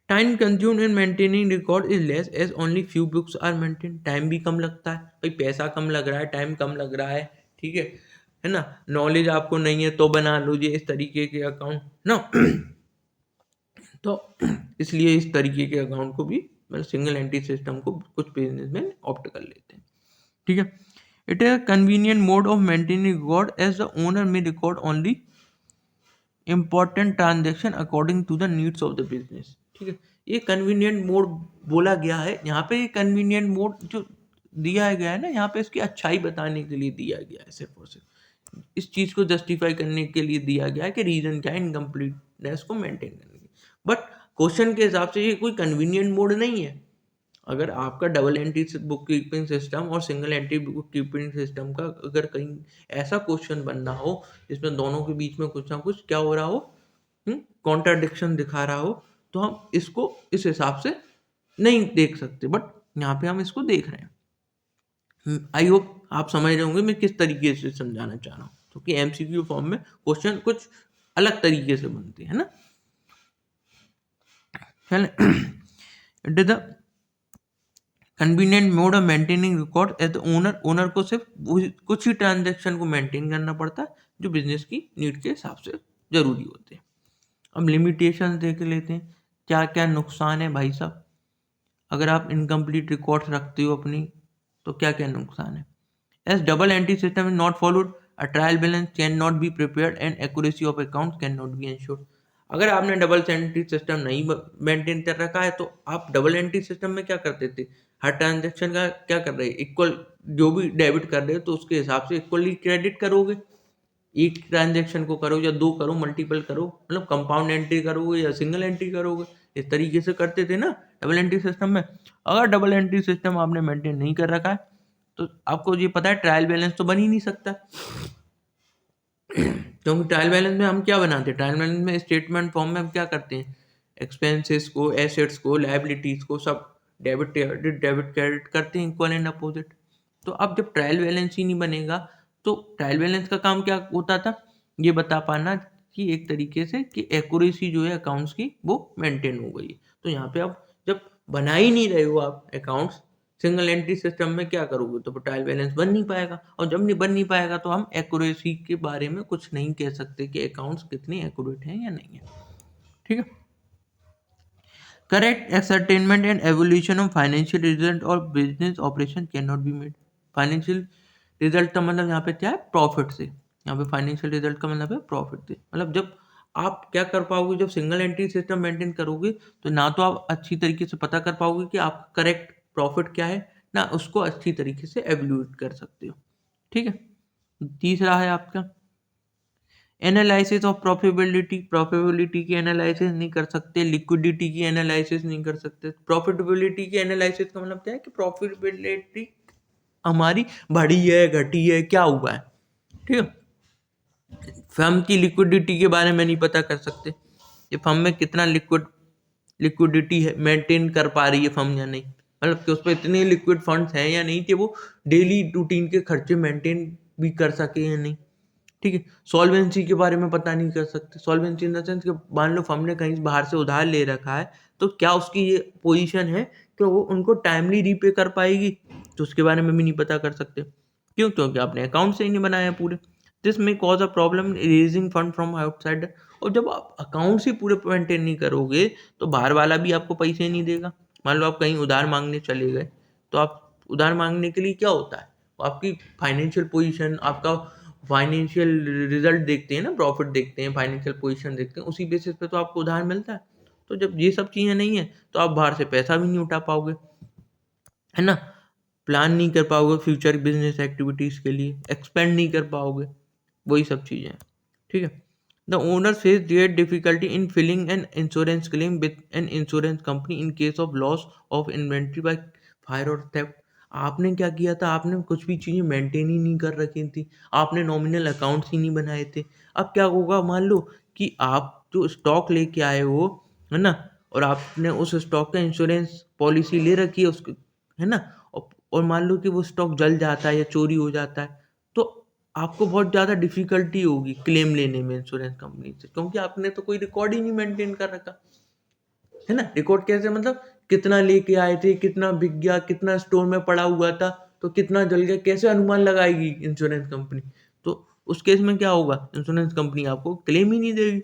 time consume in maintaining record is less as only few books are maintain. Time भी कम लगता है भाई, पैसा कम लग रहा है, टाइम कम लग रहा है। ठीक है ना, नॉलेज आपको नहीं है तो बना लीजिए इस तरीके के अकाउंट ना। तो इसलिए इस तरीके के अकाउंट को भी मतलब सिंगल एंट्री सिस्टम को कुछ बिजनेसमैन ऑप्ट कर लेते हैं। ठीक है, it is convenient mode of maintaining record as the owner may record only important transaction according to the needs of the business. ठीक है, ये कन्वीनियंट मोड बोला गया है यहाँ पे, ये कन्वीनियंट मोड जो दिया गया है ना यहाँ पे, इसकी अच्छाई बताने के लिए दिया गया है सिर्फ और सिर्फ। इस चीज़ को जस्टिफाई करने के लिए दिया गया है कि रीज़न क्या है इनकम्प्लीटनेस को मेंटेन करने की। बट क्वेश्चन के हिसाब से ये कोई कन्वीनिएंट मोड नहीं है। अगर आपका double entry book keeping system और single entry book keeping system का अगर कहीं ऐसा क्वेश्चन बन रहा हो जिसमें दोनों के बीच में कुछ ना कुछ क्या हो रहा हो, कॉन्ट्राडिक्शन दिखा रहा हो, तो हम इसको इस हिसाब से नहीं देख सकते। बट यहाँ पे हम इसको देख रहे हैं। आई होप आप समझ रहे होंगे मैं किस तरीके से समझाना चाह रहा हूँ, क्योंकि एमसीक्यू फॉर्म में क्वेश्चन कुछ अलग तरीके से बनते हैं ना। It is the convenient mode of maintaining record as the owner. Owner को सिर्फ कुछ ही ट्रांजेक्शन को मेंटेन करना पड़ता है जो बिजनेस की नीड के हिसाब से जरूरी होते हैं। अब लिमिटेशन देख लेते हैं, क्या क्या नुकसान है भाई साहब अगर आप इनकम्प्लीट रिकॉर्ड्स रखते हो अपनी, तो क्या क्या नुकसान है। As double entry system is not followed, a trial balance can not be prepared and accuracy of account can not be insured. अगर आपने डबल एंट्री सिस्टम नहीं मेंटेन कर रखा है तो आप डबल एंट्री सिस्टम में क्या करते थे, हर ट्रांजेक्शन का क्या कर रहे हैं, इक्वल जो भी डेबिट कर रहे हो तो उसके हिसाब से इक्वली क्रेडिट करोगे। एक ट्रांजेक्शन को करो या दो करो, मल्टीपल करो, मतलब कंपाउंड एंट्री करोगे या सिंगल एंट्री करोगे, इस तरीके से करते थे ना डबल एंट्री सिस्टम में। अगर डबल एंट्री सिस्टम आपने मेंटेन नहीं कर रखा है तो आपको ये पता है ट्रायल बैलेंस तो बन ही नहीं सकता। क्योंकि ट्रायल बैलेंस में हम क्या बनाते हैं, ट्रायल बैलेंस में स्टेटमेंट फॉर्म में हम क्या करते हैं, एक्सपेंसेस को, एसेट्स को, लायबिलिटीज को सब डेबिट क्रेडिट करते हैं इक्वल एंड अपोजिट। तो अब जब ट्रायल बैलेंस ही नहीं बनेगा तो ट्रायल बैलेंस का काम क्या होता था, ये बता पाना कि एक तरीके से कि एक्यूरेसी जो है अकाउंट्स की वो मेंटेन हो गई। तो यहाँ पे अब जब बना ही नहीं रहे हो आप अकाउंट्स सिंगल एंट्री सिस्टम में, क्या करोगे, तो ट्रायल बैलेंस बन नहीं पाएगा, और जब नहीं बन नहीं पाएगा तो हम एक्यूरेसी के बारे में कुछ नहीं कह सकते कि अकाउंट्स कितने एक्यूरेट हैं या नहीं है। ठीक है। Correct ascertainment and evaluation of financial result और business operation can not be made. Financial result का मतलब यहाँ पे क्या है, प्रॉफिट से। यहाँ पे फाइनेंशियल रिजल्ट का मतलब है प्रॉफिट से। मतलब जब आप क्या कर पाओगे, जब सिंगल एंट्री सिस्टम मेंटेन करोगे तो ना तो आप अच्छी तरीके से पता कर पाओगे कि आपका करेक्ट प्रॉफिट क्या है, ना उसको अच्छी तरीके से एवेल्यूएट कर सकते हो। ठीक है। तीसरा है आपका एनालिसिस ऑफ प्रॉफिटेबिलिटी। प्रॉफिटेबिलिटी की एनालिसिस नहीं कर सकते, लिक्विडिटी की एनालिसिस नहीं कर सकते। प्रॉफिटेबिलिटी की एनालिसिस का मतलब क्या है कि प्रॉफिटेबिलिटी हमारी बढ़ी है, घटी है, क्या हुआ है। ठीक है। फर्म की लिक्विडिटी के बारे में नहीं पता कर सकते, ये फर्म में कितना लिक्विडिटी है, मेंटेन कर पा रही है फर्म या नहीं, मतलब कि उस पर इतने लिक्विड फंड्स हैं या नहीं कि वो डेली रूटीन के खर्चे मेंटेन भी कर सके या नहीं। ठीक है। सॉल्वेंसी के बारे में पता नहीं कर सकते, सॉल्वेंसी इन द सेंस कि मान लो फर्म ने कहीं बाहर से उधार ले रखा है तो क्या उसकी ये पोजीशन है कि वो उनको टाइमली रीपे कर पाएगी, तो उसके बारे में भी नहीं पता कर सकते। क्यों, क्योंकि आपने अकाउंट से ही नहीं बनाया पूरे। दिस में cause a problem raising fund from outside. और जब आप अकाउंट से पूरे मेंटेन नहीं करोगे तो बाहर वाला भी आपको पैसे नहीं देगा। मान लो आप कहीं उधार मांगने चले गए, तो आप उधार मांगने के लिए क्या होता है, आपकी फाइनेंशियल पोजीशन, आपका फाइनेंशियल रिजल्ट देखते हैं ना, प्रॉफिट देखते हैं, फाइनेंशियल पोजीशन देखते हैं, उसी बेसिस पे तो आपको उधार मिलता है। तो जब ये सब चीज़ें नहीं है तो आप बाहर से पैसा भी नहीं उठा पाओगे, है ना, प्लान नहीं कर पाओगे फ्यूचर बिजनेस एक्टिविटीज़ के लिए, एक्सपेंड नहीं कर पाओगे, वही सब चीज़ें हैं। ठीक है। The owner face great difficulty in filling an insurance claim with an insurance company in case of loss of inventory by fire और थेफ्ट। आपने क्या किया था, आपने कुछ भी चीज़ें मेंटेन ही नहीं कर रखी थी, आपने नॉमिनल अकाउंट्स ही नहीं बनाए थे। अब क्या होगा, मान लो कि आप जो स्टॉक लेके आए हो, है ना, और आपने उस स्टॉक का इंश्योरेंस पॉलिसी ले रखी है उसकी, है ना, और मान लो कि वो स्टॉक जल जाता है या चोरी हो जाता है, तो आपको बहुत ज़्यादा डिफिकल्टी होगी क्लेम लेने में इंश्योरेंस कंपनी से, क्योंकि आपने तो कोई रिकॉर्ड ही नहीं मेंटेन कर रखा, है ना। रिकॉर्ड कैसे, मतलब कितना लेके आए थे, कितना बिक गया, कितना स्टोर में पड़ा हुआ था, तो कितना जल गया, कैसे अनुमान लगाएगी इंश्योरेंस कंपनी। तो उस केस में क्या होगा, इंश्योरेंस कंपनी आपको क्लेम ही नहीं देगी।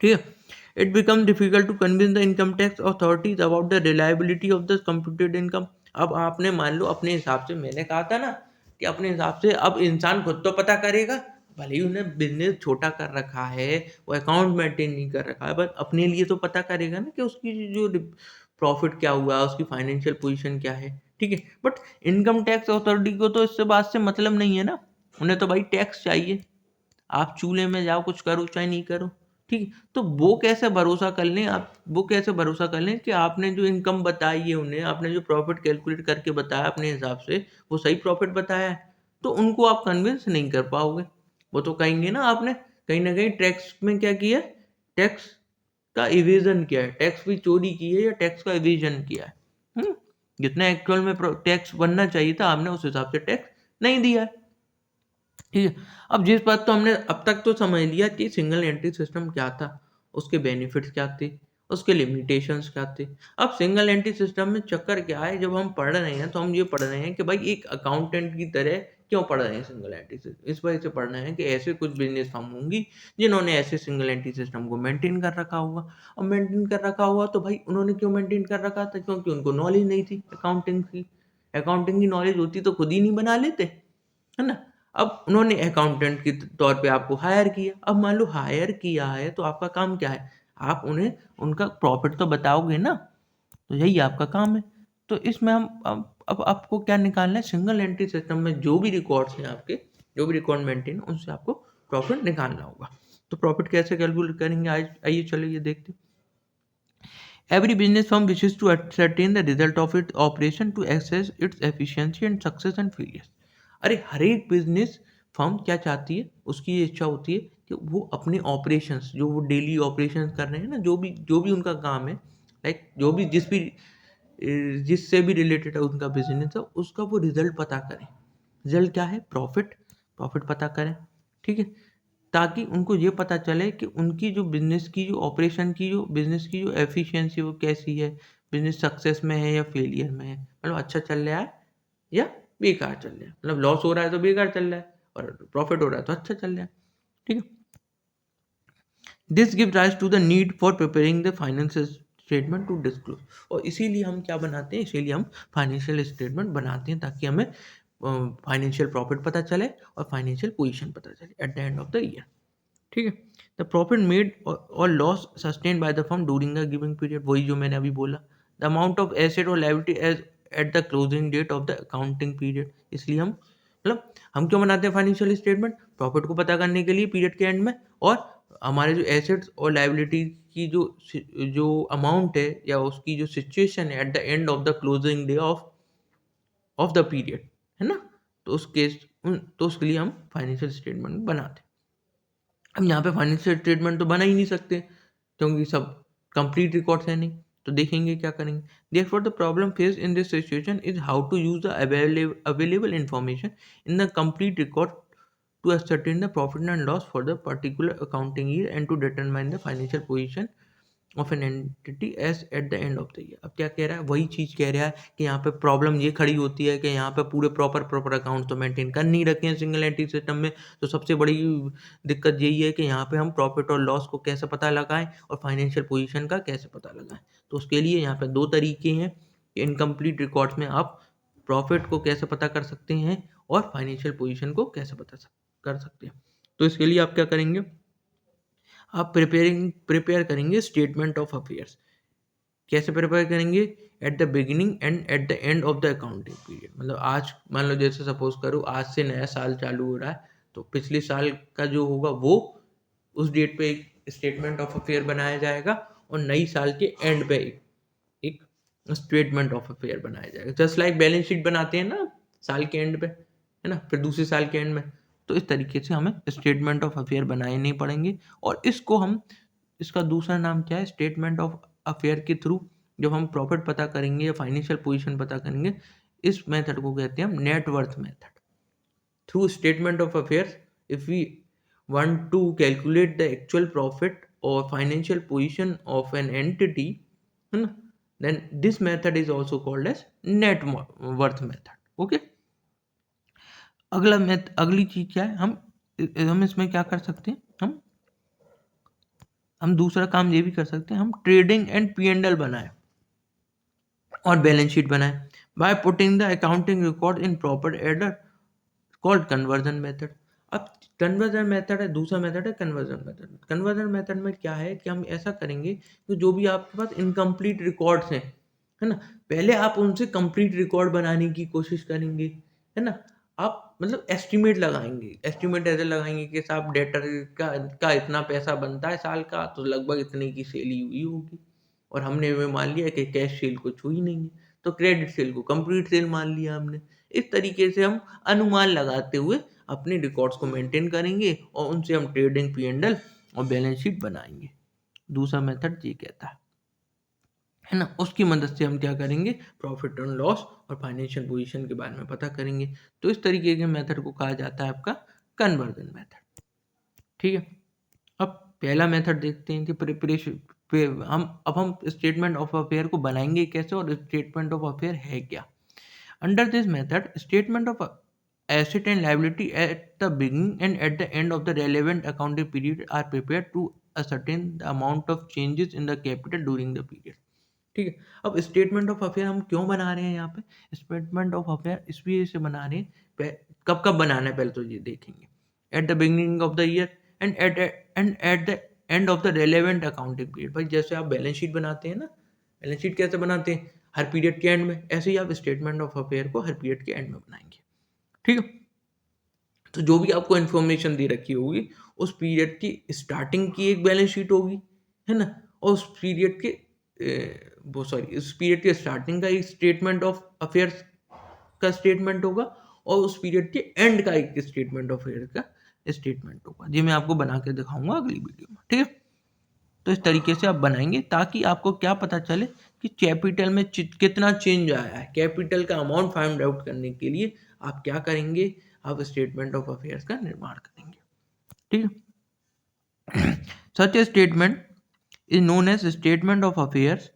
ठीक है। It become difficult to convince the income tax authorities about the reliability of the computed income. अब आपने मान लो अपने हिसाब से, मैंने कहा था ना कि अपने हिसाब से अब इंसान खुद तो पता करेगा, भले ही उन्हें बिजनेस छोटा कर रखा है, वो अकाउंट मेंटेन नहीं कर रखा है, बट अपने लिए तो पता करेगा ना कि उसकी जो प्रॉफिट क्या हुआ, उसकी फाइनेंशियल पोजीशन क्या है। ठीक है। बट इनकम टैक्स अथॉरिटी को तो इससे बात से मतलब नहीं है ना, उन्हें तो भाई टैक्स चाहिए, आप चूल्हे में जाओ कुछ करो चाहे नहीं करो, ठीक है? तो वो कैसे भरोसा कर लें, आप वो कैसे भरोसा कर लें कि आपने जो इनकम बताई है उन्हें, आपने जो प्रॉफिट कैलकुलेट करके बताया अपने हिसाब से, वो सही प्रॉफिट बताया है, तो उनको आप कन्विंस नहीं कर पाओगे। वो तो कहेंगे ना आपने कहीं ना कहीं टैक्स में क्या किया है, टैक्स का इवेजन किया है, टैक्स भी चोरी की है या टैक्स का इवेजन किया है। जितना एक्चुअल में टैक्स बनना चाहिए था आपने उस हिसाब से टैक्स नहीं दिया है, ठीक है। अब जिस बात तो हमने अब तक तो समझ लिया कि सिंगल एंट्री सिस्टम क्या था, उसके बेनिफिट्स क्या थे, उसके लिमिटेशंस क्या थे। अब सिंगल एंट्री सिस्टम में चक्कर क्या है, जब हम पढ़ रहे हैं तो हम ये पढ़ रहे हैं कि भाई एक अकाउंटेंट की तरह क्यों पढ़ रहे हैं सिंगल एंट्री सिस्टम, इस वजह से पढ़ रहे हैं कि ऐसे कुछ बिजनेस फर्म होंगी जिन्होंने ऐसे सिंगल एंट्री सिस्टम को मेंटेन कर रखा होगा। अब मेंटेन कर रखा हुआ तो भाई उन्होंने क्यों मेंटेन कर रखा था, क्योंकि उनको नॉलेज नहीं थी अकाउंटिंग की। अकाउंटिंग की नॉलेज होती तो खुद ही नहीं बना लेते, है ना। अब उन्होंने अकाउंटेंट के तौर पे आपको हायर किया, अब मान लो हायर किया है तो आपका काम क्या है, आप उन्हें उनका प्रॉफिट तो बताओगे ना, तो यही आपका काम है। तो इसमें हम अब आपको क्या निकालना है, सिंगल एंट्री सिस्टम में जो भी रिकॉर्ड्स हैं आपके, जो भी रिकॉर्ड मेंटेन उनसे आपको प्रॉफिट निकालना होगा। तो प्रॉफिट कैसे कैलकुलेट करेंगे, आज आइए चलिए देखते हैं। Every business firm wishes to ascertain the result of its operation to assess its efficiency and success and failures. अरे हर एक बिजनेस फर्म क्या चाहती है, उसकी ये इच्छा होती है कि वो अपने ऑपरेशंस जो वो डेली ऑपरेशंस कर रहे हैं ना, जो भी उनका काम है, लाइक जो भी जिससे भी रिलेटेड है उनका बिजनेस है, उसका वो रिजल्ट पता करें। रिजल्ट क्या है, प्रॉफिट, प्रॉफिट पता करें, ठीक है। ताकि उनको ये पता चले कि उनकी जो बिजनेस की जो ऑपरेशन की जो बिजनेस की जो एफिशिएंसी वो कैसी है, बिजनेस सक्सेस में है या फेलियर में है, मतलब अच्छा चल रहा है या बेकार चल रहा है, मतलब लॉस हो रहा है तो बेकार चल रहा है और प्रॉफिट हो रहा है तो अच्छा चल रहा है, ठीक है। This give rise to the need for preparing the financial statement to disclose. और इसीलिए हम क्या बनाते हैं, इसीलिए हम फाइनेंशियल स्टेटमेंट बनाते हैं ताकि हमें फाइनेंशियल प्रॉफिट पता चले और फाइनेंशियल पोजीशन पता चले at the end of the year, ठीक है। द प्रॉफिट मेड और loss sustain by the firm during the giving period, वही जो मैंने अभी बोला। द अमाउंट ऑफ एसेट और liability as at the closing date of the accounting period, इसलिए हम क्यों बनाते हैं फाइनेंशियल स्टेटमेंट, प्रॉफिट को पता करने के लिए पीरियड के एंड में, और हमारे जो एसेट्स और लायबिलिटी की जो अमाउंट है या उसकी जो सिचुएशन है eight the end of the closing day of the period, है ना। तो उसके लिए हम फाइनेंशियल स्टेटमेंट बनाते हैं। अब यहाँ पे फाइनेंशियल स्टेटमेंट तो बना ही नहीं सकते क्योंकि सब कंप्लीट रिकॉर्ड्स है नहीं, तो देखेंगे क्या करेंगे। Therefore the problem face in this situation is how to use the available information in the complete record to ascertain the profit and loss for the particular accounting year and to determine the financial position of an entity as at the end of the year. अब क्या कह रहा है, वही चीज़ कह रहा है कि यहाँ पे प्रॉब्लम ये खड़ी होती है कि यहाँ पे पूरे प्रॉपर अकाउंट तो मेंटेन कर नहीं रखे हैं सिंगल एंट्री सिस्टम में। तो सबसे बड़ी दिक्कत यही है कि यहाँ पे हम प्रॉफिट और लॉस को कैसे पता लगाएं और फाइनेंशियल पोजीशन का कैसे पता लगाएं। तो उसके लिए यहाँ पे दो तरीके हैं कि इनकम्प्लीट रिकॉर्ड्स में आप प्रॉफिट को कैसे पता कर सकते हैं और फाइनेंशियल पोजीशन को कैसे कर सकते हैं। तो इसके लिए आप क्या करेंगे, आप प्रिपेयर करेंगे स्टेटमेंट ऑफ अफेयर्स। कैसे प्रिपेयर करेंगे, at the beginning and at the end of the accounting period. मतलब आज मान लो जैसे सपोज करो आज से नया साल चालू हो रहा है, तो पिछले साल का जो होगा वो उस डेट पे एक स्टेटमेंट ऑफ अफेयर बनाया जाएगा और नई साल के एंड पे एक स्टेटमेंट ऑफ अफेयर बनाया जाएगा। जस्ट लाइक बैलेंस शीट बनाते हैं ना साल के एंड पे, है ना, फिर दूसरे साल के एंड में। तो इस तरीके से हमें स्टेटमेंट ऑफ अफेयर बनाए नहीं पड़ेंगे। और इसका दूसरा नाम क्या है, स्टेटमेंट ऑफ अफेयर के थ्रू जब हम प्रॉफिट पता करेंगे या फाइनेंशियल पोजीशन पता करेंगे, इस मेथड को कहते हैं हम net worth method. Through statement of affairs if we want to calculate the actual profit or financial position of an entity, है ना, then this method is also called as net worth method। Okay, अगली चीज क्या है, हम इसमें क्या कर सकते हैं, हम दूसरा काम ये भी कर सकते हैं, हम ट्रेडिंग एंड P&L बनाए और बैलेंस शीट बनाए by putting the accounting record in proper adder called conversion method. अब कन्वर्जन मेथड है, दूसरा मेथड है कन्वर्जन मेथड। कन्वर्जन मेथड में क्या है कि हम ऐसा करेंगे कि जो भी आपके पास इनकम्प्लीट रिकॉर्ड्स हैं, है ना, पहले आप उनसे कंप्लीट रिकॉर्ड बनाने की कोशिश करेंगे, है ना। आप मतलब एस्टिमेट लगाएँगे। एस्टिमेट ऐसे लगाएँगे कि साहब डेटर का इतना पैसा बनता है साल का, तो लगभग इतने की सेल ही हुई होगी और हमने ये मान लिया कि कैश सेल कुछ हुई नहीं है, तो क्रेडिट सेल को कंप्लीट सेल मान लिया हमने। इस तरीके से हम अनुमान लगाते हुए अपने रिकॉर्ड्स को मेंटेन करेंगे और उनसे हम ट्रेडिंग पी&एल और बैलेंस शीट बनाएँगे। दूसरा मेथड ये कहता है ना? उसकी मदद से हम क्या करेंगे, प्रॉफिट एंड लॉस और फाइनेंशियल पोजीशन के बारे में पता करेंगे। तो इस तरीके के मेथड को कहा जाता है आपका कन्वर्जन मेथड। ठीक है? अब पहला मेथड देखते हैं कि प्रिपरेशन पे हम स्टेटमेंट ऑफ अफेयर को बनाएंगे कैसे और स्टेटमेंट ऑफ अफेयर है क्या। Under this method statement of asset and liability at the beginning and at the end of the relevant accounting period are prepared to ascertain the amount of changes in the capital during the period। ठीक है। अब statement of affair हम क्यों बना रहे हैं यहाँ पे, स्टेटमेंट ऑफ अफेयर इस वजह से बना रहे हैं, कब कब बनाना है पहले तो ये देखेंगे। At the beginning of the year and at the end of the relevant accounting period. भाई जैसे आप बैलेंस शीट बनाते हैं ना, बैलेंस शीट कैसे बनाते हैं, हर पीरियड के एंड में, ऐसे ही आप स्टेटमेंट ऑफ अफेयर को हर पीरियड के एंड में बनाएंगे। ठीक है। तो जो भी आपको इन्फॉर्मेशन दे रखी होगी उस पीरियड की स्टार्टिंग की एक बैलेंस शीट होगी, है ना, और उस पीरियड के उस पीरियड के स्टार्टिंग का एक स्टेटमेंट ऑफ अफेयर्स का स्टेटमेंट होगा और उस पीरियड के एंड का एक स्टेटमेंट ऑफ अफेयर का स्टेटमेंट होगा। ये मैं आपको बना के दिखाऊंगा अगली वीडियो में। ठीक है। तो इस तरीके से आप बनाएंगे ताकि आपको क्या पता चले कि कैपिटल में कितना चेंज आया है। कैपिटल का अमाउंट फाइंड आउट करने के लिए आप क्या करेंगे, आप स्टेटमेंट ऑफ अफेयर्स का निर्माण करेंगे। ठीक है। Such a statement is known as statement of affairs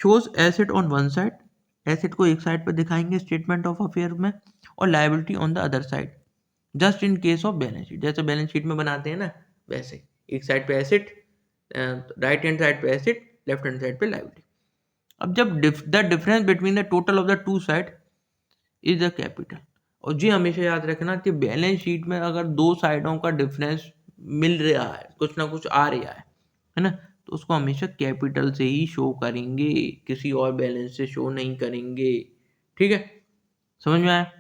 shows asset on one side, asset को एक साइड पर दिखाएंगे स्टेटमेंट ऑफ अफेयर में, और liability on the other side, just in case of balance sheet. जैसे बैलेंस शीट में बनाते हैं ना, वैसे एक साइड पे एसेट, राइट हैंड साइड पे एसेट, लेफ्ट हैंड साइड पे लायबिलिटी। अब जब the difference between the total of the two side is the capital. और जी हमेशा याद रखना कि बैलेंस शीट में अगर दो साइडों का डिफरेंस मिल रहा है, कुछ ना कुछ आ रहा है ना, तो उसको हमेशा कैपिटल से ही शो करेंगे, किसी और बैलेंस से शो नहीं करेंगे। ठीक है, समझ में आया।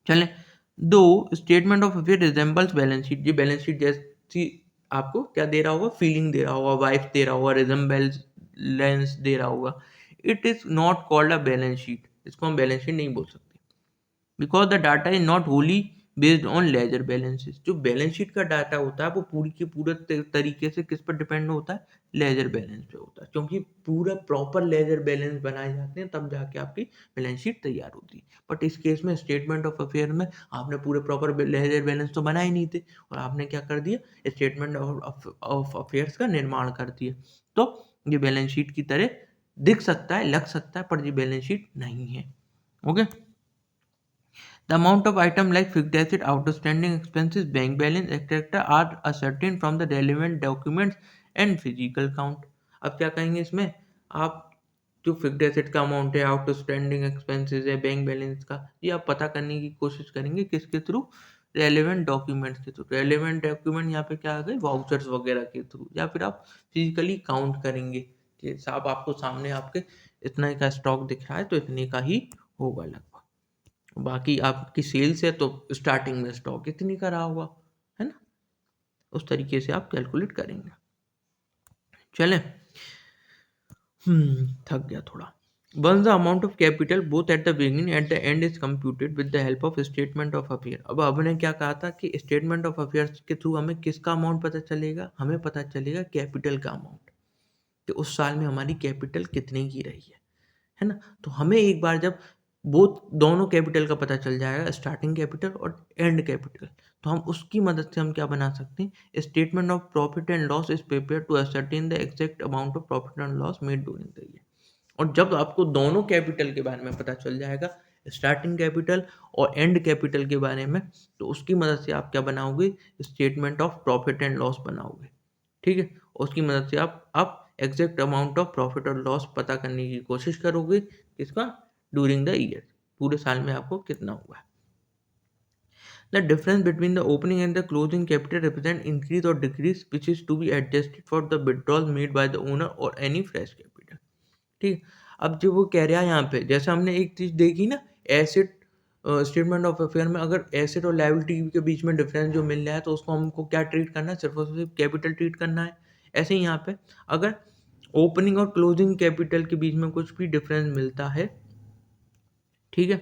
चलें, दो statement of affair resembles balance sheet, ये बैलेंस शीट जैसी आपको क्या दे रहा होगा, फीलिंग दे रहा होगा, वाइफ दे रहा होगा, रिजेंबलेंस दे रहा होगा। It is not called a balance sheet, इसको हम बैलेंस शीट नहीं बोल सकते, because the data is not wholly based on ledger balances. जो बैलेंस शीट का डाटा होता है वो पूरी की पूरे तरीके से किस पर डिपेंड होता है, लेजर बैलेंस पे होता है, क्योंकि पूरा प्रॉपर लेजर बैलेंस बनाए जाते हैं तब जाके आपकी बैलेंस शीट तैयार होती है। बट इस केस में स्टेटमेंट ऑफ अफेयर में आपने पूरे प्रॉपर लेजर बैलेंस तो बनाए नहीं थे और आपने क्या कर दिया, स्टेटमेंट ऑफ अफेयर्स का निर्माण कर दिया। तो ये बैलेंस शीट की तरह दिख सकता है, लग सकता है, पर ये बैलेंस शीट नहीं है। Okay. The amount of item like fixed asset, outstanding expenses, bank balance, etc. are ascertained from the relevant documents and physical count। अब क्या कहेंगे इसमें, आप जो फिक्स्ड एसेट का अमाउंट है, आउटस्टैंडिंग एक्सपेंसेस है, बैंक बैलेंस का, ये आप पता करने की कोशिश करेंगे किसके थ्रू, रेलेवेंट डॉक्यूमेंट्स के थ्रू। रेलेवेंट डॉक्यूमेंट यहाँ पे क्या आ गए, वाउचर्स वगैरह के थ्रू, या फिर आप फिजिकली काउंट करेंगे कि साहब आपको सामने आपके इतना का स्टॉक दिख रहा है तो इतने का ही होगा लगभग। बाकी आपकी सेल्स है तो स्टार्टिंग में स्टॉक इतनी का रहा होगा, है ना, उस तरीके से आप कैलकुलेट करेंगे। चलें, थक गया थोड़ा। Once the amount of capital both at the beginning and the end is computed with the help of statement of affairs। अब हमने क्या कहा था कि स्टेटमेंट ऑफ अफेयर्स के थ्रू हमें किसका अमाउंट पता चलेगा, हमें पता चलेगा कैपिटल का अमाउंट, कि उस साल में हमारी कैपिटल कितने की रही है ना। तो हमें एक बार जब दोनों कैपिटल का पता चल जाएगा, स्टार्टिंग कैपिटल और एंड कैपिटल, तो हम उसकी मदद से हम क्या बना सकते हैं, statement of profit and loss is prepared to ascertain the exact amount of profit and loss made during the year. और जब आपको दोनों कैपिटल के बारे में पता चल जाएगा, स्टार्टिंग कैपिटल और एंड कैपिटल के बारे में, तो उसकी मदद से आप क्या बनाओगे, statement of profit and loss बनाओगे। ठीक है, उसकी मदद से आप एग्जैक्ट अमाउंट ऑफ प्रॉफिट और लॉस पता करने की कोशिश करोगे, किसका, ड्यूरिंग द ईयर, पूरे साल में आपको कितना हुआ है। The difference between the opening and the closing capital represent increase और decrease which is to be adjusted for the withdrawal made by the owner और एनी फ्रेश कैपिटल। ठीक है, अब जो वो कह रहा है यहाँ पे, जैसे हमने एक चीज देखी ना, एसेट स्टेटमेंट ऑफ अफेयर में अगर एसेट और लायबिलिटी के बीच में डिफरेंस जो मिल रहा है तो उसको हमको क्या ट्रीट करना है, सिर्फ और सिर्फ कैपिटल ट्रीट करना है। ऐसे ही यहाँ पे अगर ओपनिंग और क्लोजिंग कैपिटल के बीच में कुछ भी डिफरेंस मिलता है, ठीक है,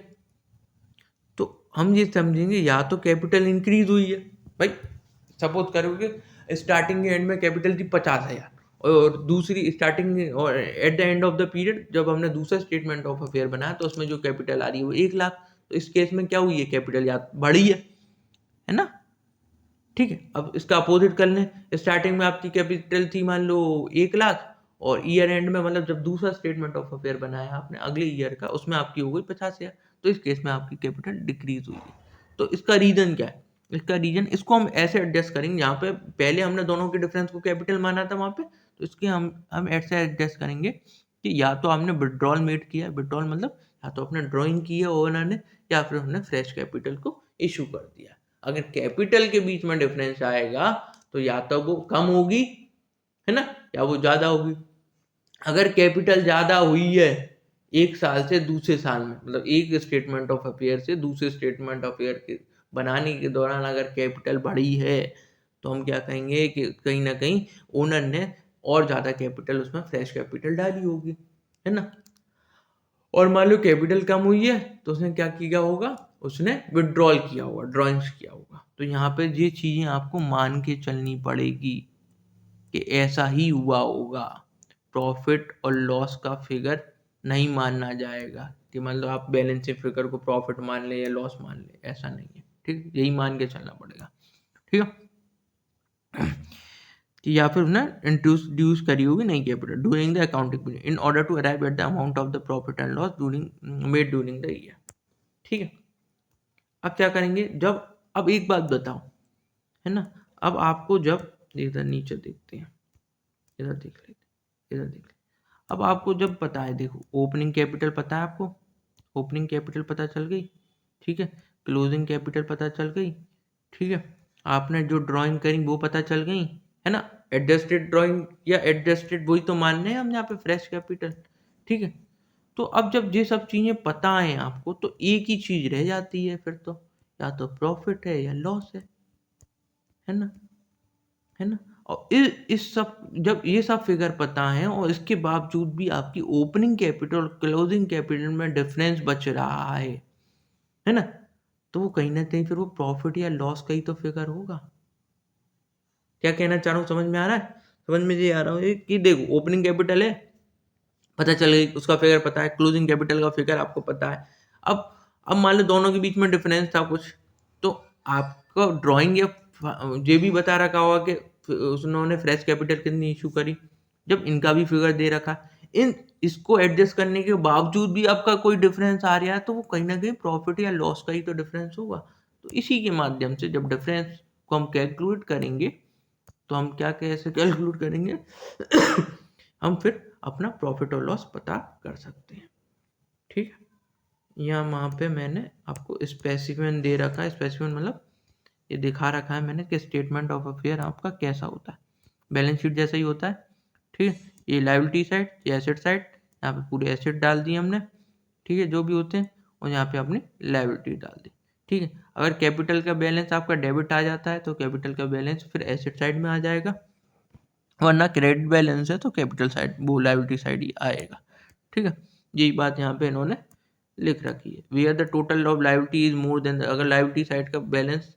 तो हम ये समझेंगे या तो कैपिटल इंक्रीज हुई है, भाई सपोज करोगे स्टार्टिंग के एंड में कैपिटल थी 50,000 और दूसरी स्टार्टिंग और eight the end of the period जब हमने दूसरा स्टेटमेंट ऑफ अफेयर बनाया तो उसमें जो कैपिटल आ रही है वो 1,00,000। तो इस केस में क्या हुई है, कैपिटल या बढ़ी है ना। ठीक है, अब इसका अपोजिट कर लें, स्टार्टिंग में आपकी कैपिटल थी मान लो 1,00,000 और ईयर एंड में मतलब जब दूसरा स्टेटमेंट ऑफ अफेयर बनाया आपने अगले ईयर का उसमें आपकी हो गई 50,000। तो इस केस में आपकी कैपिटल डिक्रीज हुई है। तो इसका रीजन क्या है, इसका रीजन इसको हम ऐसे एडजस्ट करेंगे, यहाँ पे पहले हमने दोनों के डिफरेंस को कैपिटल माना था वहाँ पे, तो इसके हम ऐसे एडजस्ट करेंगे कि या तो हमने विड्रॉल मेड किया, विड्रॉल मतलब या तो अपने ड्रॉइंग की है ओनर ने या फिर हमने फ्रेश कैपिटल को इशू कर दिया। अगर कैपिटल के बीच में डिफरेंस आएगा तो या तो वो कम होगी, है ना, या वो ज्यादा होगी। अगर कैपिटल ज्यादा हुई है एक साल से दूसरे साल में, मतलब एक स्टेटमेंट ऑफ अफेयर से दूसरे स्टेटमेंट ऑफ अफेयर के बनाने के दौरान अगर कैपिटल बढ़ी है तो हम क्या कहेंगे कि कहीं ना कहीं ओनर ने और ज्यादा कैपिटल उसमें फ्रेश कैपिटल डाली होगी, है ना। और मान लो कैपिटल कम हुई है तो उसने क्या किया होगा, उसने विड्रॉल किया होगा, ड्रॉइंग्स किया होगा। तो यहाँ पे ये चीजें आपको मान के चलनी पड़ेगी कि ऐसा ही हुआ होगा। प्रॉफिट और लॉस का फिगर नहीं मानना जाएगा कि मतलब आप बैलेंस शीट फिगर को प्रॉफिट मान ले या लॉस मान ले, ऐसा नहीं है। ठीक, यही मान के चलना पड़ेगा। ठीक है, कि या फिर ना इंट्रोड्यूस करी होगी नई capital during the accounting period in order to arrive at the amount of the profit and loss made during the year. ठीक है, अब क्या करेंगे, जब अब एक बात बताओ, है ना, अब आपको जब इधर नीचे देखते हैं, इधर देख लेते, इधर देख लेते, अब आपको जब पता है, देखो ओपनिंग कैपिटल पता है आपको, ओपनिंग कैपिटल पता चल गई, ठीक है, क्लोजिंग कैपिटल पता चल गई, ठीक है, आपने जो ड्राइंग करी वो पता चल गई, है ना। एडजस्टेड ड्राइंग या एडजस्टेड वही तो मान रहे हैं हम यहाँ पे फ्रेश कैपिटल। ठीक है, तो अब जब ये सब चीजें पता है आपको तो एक ही चीज रह जाती है फिर तो, या तो प्रॉफिट है या लॉस है ना, है ना। और इस सब जब ये सब फिगर पता है और इसके बावजूद भी आपकी ओपनिंग कैपिटल और क्लोजिंग कैपिटल में डिफरेंस बच रहा है ना, तो वो कहीं ना कहीं फिर वो प्रॉफिट या लॉस का ही तो फिगर होगा। क्या कहना चाह रहा हूँ, समझ में आ रहा है, समझ में ये आ रहा है कि देखो ओपनिंग कैपिटल है, पता चल गई उसका फिगर पता है, क्लोजिंग कैपिटल का फिगर आपको पता है। अब मान लो दोनों के बीच में डिफरेंस था कुछ, तो आपको ड्राइंग या ये भी बता रखा होगा कि उन्होंने फ्रेश कैपिटल कितनी इशू करी, जब इनका भी फिगर दे रखा, इन इसको एडजस्ट करने के बावजूद भी आपका कोई डिफरेंस आ रहा है तो वो कहीं ना कहीं प्रॉफिट या लॉस का ही तो डिफरेंस होगा। तो इसी के माध्यम से जब डिफरेंस को हम कैलकुलेट करेंगे तो हम क्या कैसे कैलकुलेट करेंगे हम फिर अपना प्रॉफिट और लॉस पता कर सकते हैं। ठीक है, यहाँ वहाँ पे मैंने आपको स्पेसिफिन दे रखा है, स्पेसिफिन मतलब ये दिखा रखा है मैंने कि स्टेटमेंट ऑफ अफेयर आपका कैसा होता है, बैलेंस शीट जैसा ही होता है। ठीक है, ये लायबिलिटी साइड, ये एसेट साइड, यहाँ पे पूरे एसेट डाल दिए हमने, ठीक है, जो भी होते हैं, और यहाँ पे अपनी लायबिलिटी डाल दी। ठीक है, अगर कैपिटल का बैलेंस आपका डेबिट आ जाता है तो कैपिटल का बैलेंस फिर एसेट साइड में आ जाएगा, वरना क्रेडिट बैलेंस है तो कैपिटल साइड वो लायबिलिटी साइड ही आएगा। ठीक है, यही बात यहाँ पे इन्होंने लिख रखी है, we are the total of liability is more than, अगर लायबिलिटी साइड का बैलेंस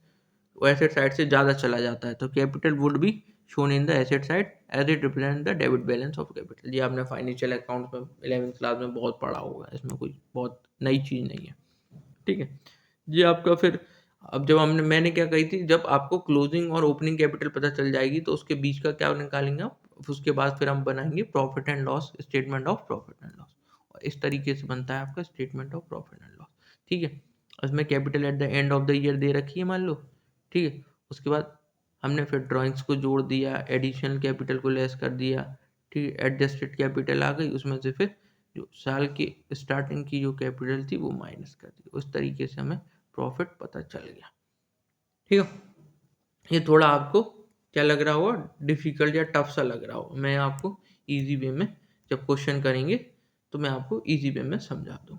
एसेट साइड से ज़्यादा चला जाता है तो capital would be shown in the asset side as it represent the debit balance of capital. ये आपने फाइनेंशियल अकाउंट में 11th क्लास में बहुत पढ़ा होगा, इसमें कोई बहुत नई चीज़ नहीं है। ठीक है, ये आपका फिर अब जब मैंने क्या कही थी, जब आपको क्लोजिंग और ओपनिंग कैपिटल पता चल जाएगी तो उसके बीच का क्या निकालेंगे आप, उसके बाद फिर हम बनाएंगे profit and loss, statement of profit and loss, और इस तरीके से बनता है आपका statement of profit and loss. ठीक है, उसमें capital at the end of the year दे रखी है मान लो, ठीक है, उसके बाद हमने फिर ड्राइंग्स को जोड़ दिया, एडिशनल कैपिटल को लेस कर दिया, ठीक है, एडजस्टेड कैपिटल आ गई, उसमें से फिर जो साल की स्टार्टिंग की जो कैपिटल थी वो माइनस कर दी, उस तरीके से हमें प्रॉफिट पता चल गया। ठीक है, ये थोड़ा आपको क्या लग रहा होगा, डिफिकल्ट या टफ सा लग रहा हो, मैं आपको इजी वे में जब क्वेश्चन करेंगे तो मैं आपको इजी वे में समझा दूँ।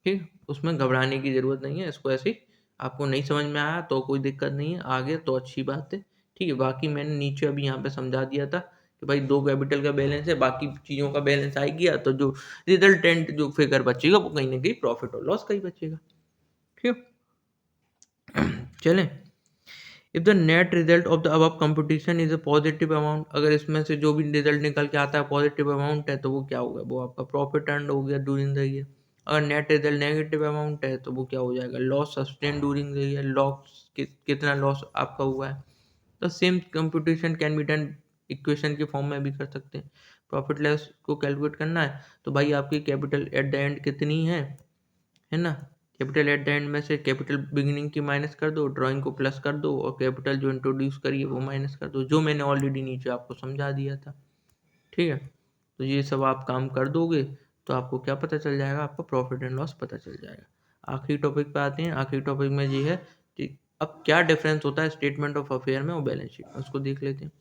ठीक, उसमें घबराने की ज़रूरत नहीं है, इसको ऐसे ही आपको नहीं समझ में आया तो कोई दिक्कत नहीं है, आ गया तो अच्छी बात है, ठीक है। बाकी मैंने नीचे अभी यहाँ पे समझा दिया था कि भाई 2 कैपिटल का बैलेंस है, बाकी चीज़ों का बैलेंस आ गया तो जो रिजल्टेंट जो फिगर बचेगा वो कहीं न कहीं प्रॉफ़िट और लॉस का ही बचेगा, ठीक है। चलें, if the net result of the above computation is a positive amount, अगर इसमें से जो भी रिजल्ट निकल के आता है पॉजिटिव अमाउंट है तो वो क्या होगा, वो आपका प्रॉफिट अर्न हो गया ड्यूरिंग द ईयर। अगर नेट रिजल्ट नेगेटिव अमाउंट है तो वो क्या हो जाएगा, loss sustain during the year, loss कितना लॉस आपका हुआ है। तो same computation can be done equation के फॉर्म में भी कर सकते हैं। प्रॉफिट लॉस को कैलकुलेट करना है तो भाई आपकी कैपिटल एट द एंड कितनी है ना। कैपिटल एट द एंड में से कैपिटल बिगिनिंग की माइनस कर दो, ड्राइंग को प्लस कर दो और कैपिटल जो इंट्रोड्यूस करी है वो माइनस कर दो, जो मैंने ऑलरेडी नीचे आपको समझा दिया था, ठीक है। तो ये सब आप काम कर दोगे तो आपको क्या पता चल जाएगा, आपको प्रॉफिट एंड लॉस पता चल जाएगा। आखिरी टॉपिक पे आते हैं। आखिरी टॉपिक में ये है कि अब क्या डिफरेंस होता है स्टेटमेंट ऑफ अफेयर में और बैलेंस शीट में, उसको देख लेते हैं।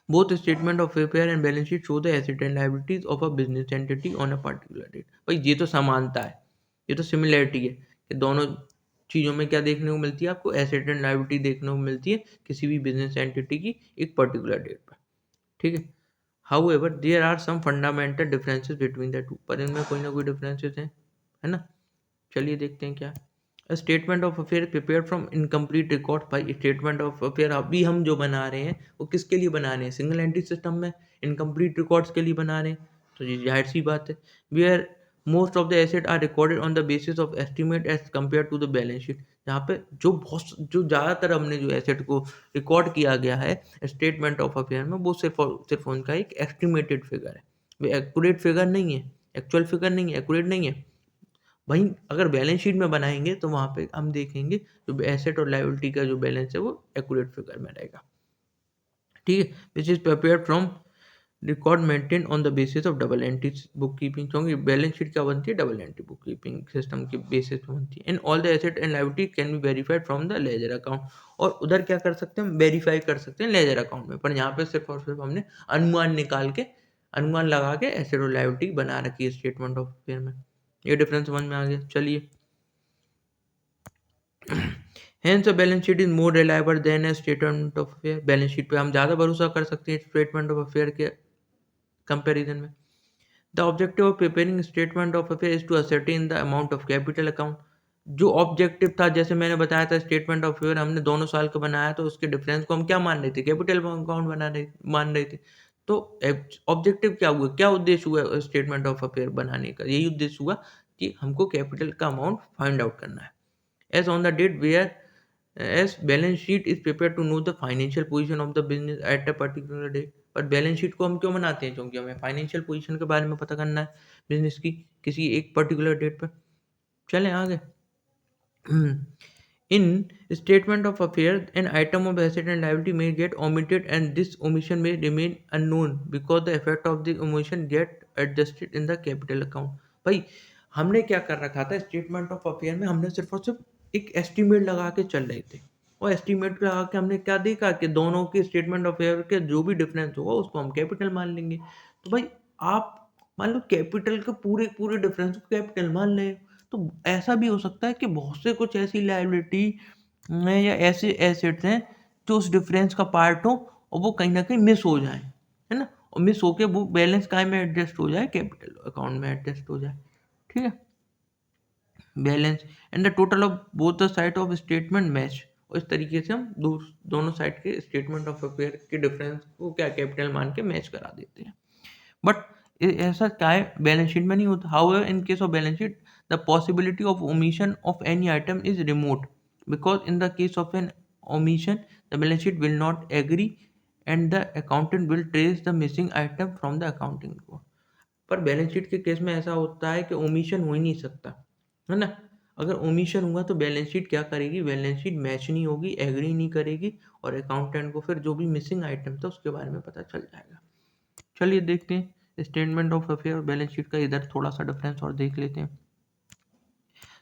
Both statement of affair and balance sheet show the asset and liabilities of a business entity on a particular date. भाई ये तो समानता है, ये तो सिमिलरिटी है कि दोनों चीज़ों में क्या देखने को मिलती है, आपको एसेट एंड लायबिलिटी देखने को मिलती है किसी भी बिजनेस एंटिटी की एक पर्टिकुलर डेट पर, ठीक है। However there are some fundamental differences between the two, पर इनमें कोई ना कोई डिफरेंसेस हैं, है ना। चलिए देखते हैं क्या। Statement of affair prepare from incomplete record. भाई स्टेटमेंट ऑफ अफेयर अभी हम जो बना रहे हैं वो किसके लिए बना रहे हैं, सिंगल एंट्री सिस्टम में इनकम्प्लीट रिकॉर्ड्स के लिए बना रहे हैं, तो ये जाहिर सी बात है। Where most of the asset are recorded on the basis of estimate as compare to the balance sheet. यहाँ पे जो ज़्यादातर हमने जो एसेट को रिकॉर्ड किया गया है स्टेटमेंट ऑफ अफेयर में वो सिर्फ उनका एक एस्टिमेटेड फिगर है, वो एक्यूरेट फिगर नहीं है, एक्चुअल फिगर नहीं है, एक्यूरेट नहीं है। वहीं अगर बैलेंस शीट में बनाएंगे तो वहाँ पे हम देखेंगे जो एसेट और लायबिलिटी का जो बैलेंस है वो एक्यूरेट फिगर में रहेगा, ठीक है। Which is prepared from record maintain on the basis of double entry book keeping, क्योंकि बैलेंस शीट क्या बनती है, double entry book keeping system के बेसिस पे बनती है। And all the asset and liability can be verified from the ledger account, और उधर क्या कर सकते हैं, वेरीफाई कर सकते हैं लेजर अकाउंट में, पर यहाँ पे सिर्फ और सिर्फ हमने अनुमान निकाल के, अनुमान लगा के एसेट और लायबिलिटी बना रखी है स्टेटमेंट ऑफ अफेयर में। ये डिफरेंस समझ में आ गया। चलिए, Hence, a balance sheet is more reliable than a statement of affair. Balance sheet पे हम ज़्यादा भरोसा कर सकते हैं स्टेटमेंट ऑफ अफेयर के कंपैरिजन में। The objective of preparing statement of affair is to ascertain the amount of capital account. जो ऑब्जेक्टिव था, जैसे मैंने बताया था स्टेटमेंट ऑफ अफेयर हमने दोनों साल का बनाया तो उसके डिफरेंस को हम क्या मान रहे थे, कैपिटल अकाउंट मान रहे थे। तो ऑब्जेक्टिव क्या हुआ, क्या उद्देश्य हुआ स्टेटमेंट ऑफ अफेयर बनाने का, यही उद्देश्य हुआ कि हमको कैपिटल का अमाउंट फाइंड आउट करना है। As on the date where as balance sheet is prepared to know the financial position of the business at a particular date। पर बैलेंस शीट को हम क्यों बनाते हैं, क्योंकि हमें फाइनेंशियल पोजीशन के बारे में पता करना है बिजनेस की किसी एक पर्टिकुलर डेट पर। चलें आगे। In statement of affairs, an item of asset and liability may get omitted, and this omission may remain unknown because the effect of the omission get adjusted in the capital account। भाई हमने क्या कर रखा था statement of affair में, हमने सिर्फ और सिर्फ एक एस्टीमेट लगा के चल रहे थे, और एस्टीमेट लगा के हमने क्या देखा कि दोनों के स्टेटमेंट ऑफ अफेयर के जो भी डिफरेंस होगा उसको हम कैपिटल मान लेंगे। तो भाई आप मान लो कैपिटल के पूरे पूरे डिफरेंस को कैपिटल मान ले, तो ऐसा भी हो सकता है कि बहुत से कुछ ऐसी लायबिलिटी में या ऐसे एसेट्स हैं जो उस डिफरेंस का पार्ट हो और वो कहीं ना कहीं मिस हो जाए, है ना, और मिस होके वो बैलेंस काय में एडजस्ट हो जाए, कैपिटल अकाउंट में एडजस्ट हो जाए, ठीक है। Balance and the total of both the side of statement match, और इस तरीके से हम दोनों साइड के स्टेटमेंट ऑफ अफेयर के डिफरेंस को क्या कैपिटल मान के मैच करा देते हैं। बट ऐसा क्या है, बैलेंस शीट में नहीं होता। However in case of balance sheet the possibility of omission of any item is remote, because in the case of an omission the balance sheet will not agree and the accountant will trace the missing item from the accounting report। पर balance sheet के case में ऐसा होता है कि omission हो ही नहीं सकता, है ना। अगर ओमिशन हुआ तो बैलेंस शीट क्या करेगी, बैलेंस शीट मैच नहीं होगी, एग्री नहीं करेगी, और अकाउंटेंट को फिर जो भी मिसिंग आइटम था उसके बारे में पता चल जाएगा। चलिए देखते हैं स्टेटमेंट ऑफ अफेयर और बैलेंस शीट का इधर थोड़ा सा डिफरेंस और देख लेते हैं।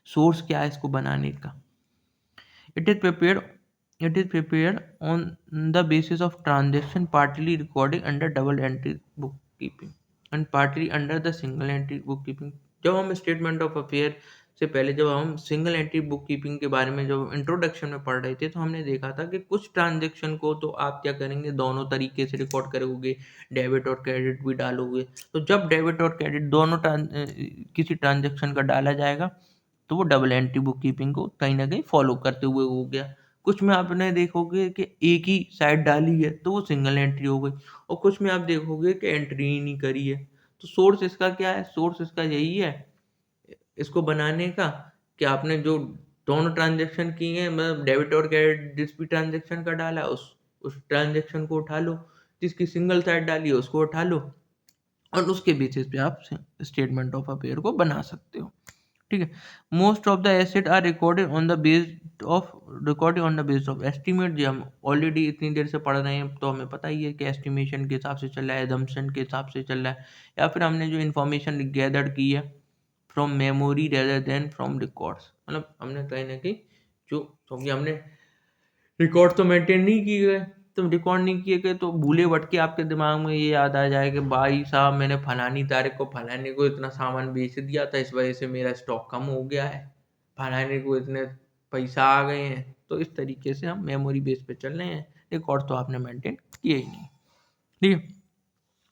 सोर्स क्या है इसको बनाने का, it is prepared on the basis of transaction partly recording under double entry bookkeeping and partly under the single entry bookkeeping जब हम स्टेटमेंट ऑफ अफेयर से पहले जब हम सिंगल एंट्री बुक कीपिंग के बारे में जब इंट्रोडक्शन में पढ़ रहे थे, तो हमने देखा था कि कुछ ट्रांजेक्शन को तो आप क्या करेंगे, दोनों तरीके से रिकॉर्ड करोगे, डेबिट और क्रेडिट भी डालोगे। तो जब डेबिट और क्रेडिट दोनों किसी ट्रांजेक्शन का डाला जाएगा, तो वो डबल एंट्री बुक कीपिंग को कहीं ना कहीं फॉलो करते हुए हो गया। कुछ में आपने देखोगे कि एक ही साइड डाली है, तो वो सिंगल एंट्री हो गई, और कुछ में आप देखोगे कि एंट्री ही नहीं करी है। तो सोर्स इसका क्या है? सोर्स इसका यही है इसको बनाने का, कि आपने जो दोनों ट्रांजेक्शन किए हैं, मतलब डेबिट और क्रेडिट जिस भी ट्रांजेक्शन का डाला है, उस ट्रांजेक्शन को उठा लो, जिसकी सिंगल साइड डाली है उसको उठा लो, और उसके बेसिस पे आप स्टेटमेंट ऑफ अफेयर को बना सकते हो। ठीक है। Most of the asset are recorded on the base of estimate. जो हम ऑलरेडी इतनी देर से पढ़ रहे हैं, तो हमें पता ही है कि एस्टिमेशन के हिसाब से चल रहा है, एजम्पशन के हिसाब से चल रहा है, या फिर हमने जो इन्फॉर्मेशन गैदर की है from memory rather than from records. मतलब हमने कहीं ना कहीं जो, क्योंकि हमने रिकॉर्ड तो मेंटेन नहीं किए गए, तो रिकॉर्ड नहीं किए गए तो भूले भटके आपके दिमाग में ये याद आ जाए कि भाई साहब मैंने फलानी तारीख को फलाने को इतना सामान बेच दिया था, इस वजह से मेरा स्टॉक कम हो गया है, फलाने को इतने पैसा आ गए हैं। तो इस तरीके से हम मेमोरी बेस पे चल रहे हैं, रिकॉर्ड तो आपने मेंटेन किए ही नहीं। ठीक है।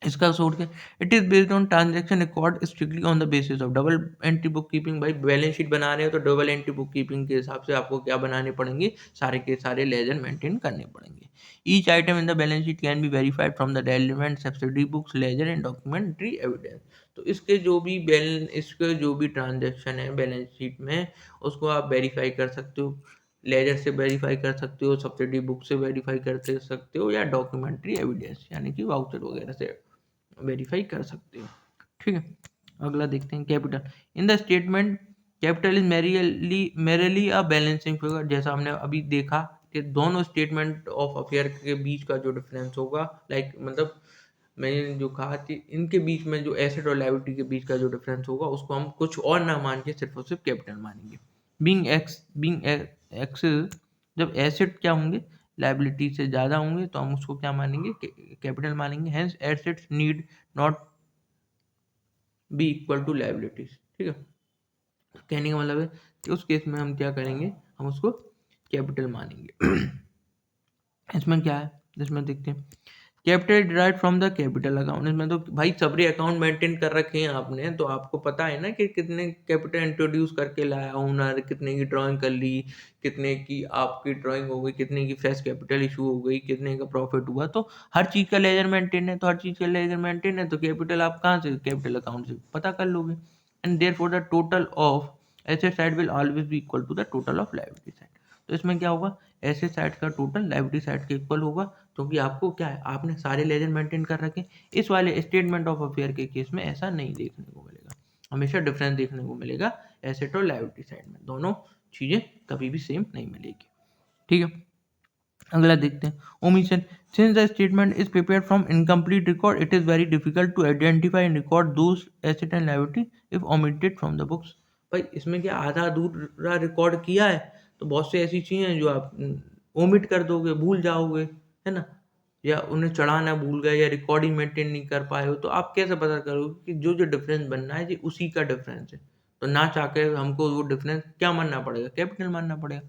इसका सोर्स क्या? It is based on transaction record strictly on the basis of double entry book keeping. भाई बैलेंस शीट बना रहे हो तो डबल एंट्री बुक कीपिंग के हिसाब से आपको क्या बनाने पड़ेंगे, सारे के सारे लेजर मेंटेन करने पड़ेंगे। Each item in the balance sheet can be verified from the relevant subsidy books ledger and documentary evidence. तो इसके जो भी ट्रांजेक्शन है बैलेंस शीट में, उसको आप वेरीफाई कर सकते हो, लेजर से वेरीफाई कर सकते हो, सब्सिडी बुक से वेरीफाई कर सकते हो, या डॉक्यूमेंट्री एविडेंस यानी कि वाउचर वगैरह से वेरीफाई कर सकते हो। ठीक है। अगला देखते हैं capital in the statement. Capital is merely a balancing figure. जैसा हमने अभी देखा कि दोनों स्टेटमेंट ऑफ अफेयर के बीच का जो डिफरेंस होगा, मतलब मैंने जो कहा कि इनके बीच में जो एसेट और लायबिलिटी के बीच का जो डिफरेंस होगा, उसको हम कुछ और ना मान के सिर्फ और सिर्फ कैपिटल मानेंगे। बीइंग एक्स जब एसेट क्या होंगे, लायबिलिटी से ज़्यादा होंगे, तो हम उसको क्या मानेंगे, कैपिटल मानेंगे। Hence assets need not be equal to liabilities. ठीक है। कहने का मतलब है कि उस केस में हम क्या करेंगे, हम उसको कैपिटल मानेंगे। इसमें क्या है, इसमें देखते हैं capital derive from the capital account. इसमें तो भाई सबरे अकाउंट मेंटेन कर रखे हैं आपने, तो आपको पता है ना कि कितने कैपिटल इंट्रोड्यूस करके लाया ओनर, कितने की ड्राइंग कर ली, कितने की आपकी ड्राइंग हो गई, कितने की फ्रेश कैपिटल इशू हो गई, कितने का प्रॉफिट हुआ। तो हर चीज़ का लेजर मेंटेन है, तो हर चीज़ का लेजर मेंटेन है, तो कैपिटल आप कहाँ से, कैपिटल अकाउंट से पता कर लोगे। And therefore the total of asset side will always be equal to the total of liability side. तो इसमें क्या होगा, एसेट साइड का टोटल लायबिलिटी साइड के इक्वल होगा, क्योंकि आपको क्या है, आपने सारे लेजर मेंटेन कर रखे। इस वाले स्टेटमेंट ऑफ अफेयर के केस में ऐसा नहीं देखने को मिलेगा, हमेशा डिफरेंस देखने को मिलेगा एसेट और लायबिलिटी साइड में, दोनों चीज़ें कभी भी सेम नहीं मिलेगी। ठीक है। अगला देखते हैं omission. Since the statement is prepared from incomplete record, it is very difficult to identify and record those asset and liability if omitted from the books. भाई इसमें क्या आधा अधूरा रिकॉर्ड किया है, तो बहुत सी ऐसी चीज़ें हैं जो आप ओमिट कर दोगे, भूल जाओगे, है ना, या उन्हें चढ़ाना भूल गए, या रिकॉर्डिंग मेंटेन नहीं कर पाए हो, तो आप कैसे पता करोगे कि जो जो डिफरेंस बनना है जी उसी का डिफरेंस है। तो ना चाह के हमको वो डिफरेंस क्या मानना पड़ेगा, कैपिटल मानना पड़ेगा।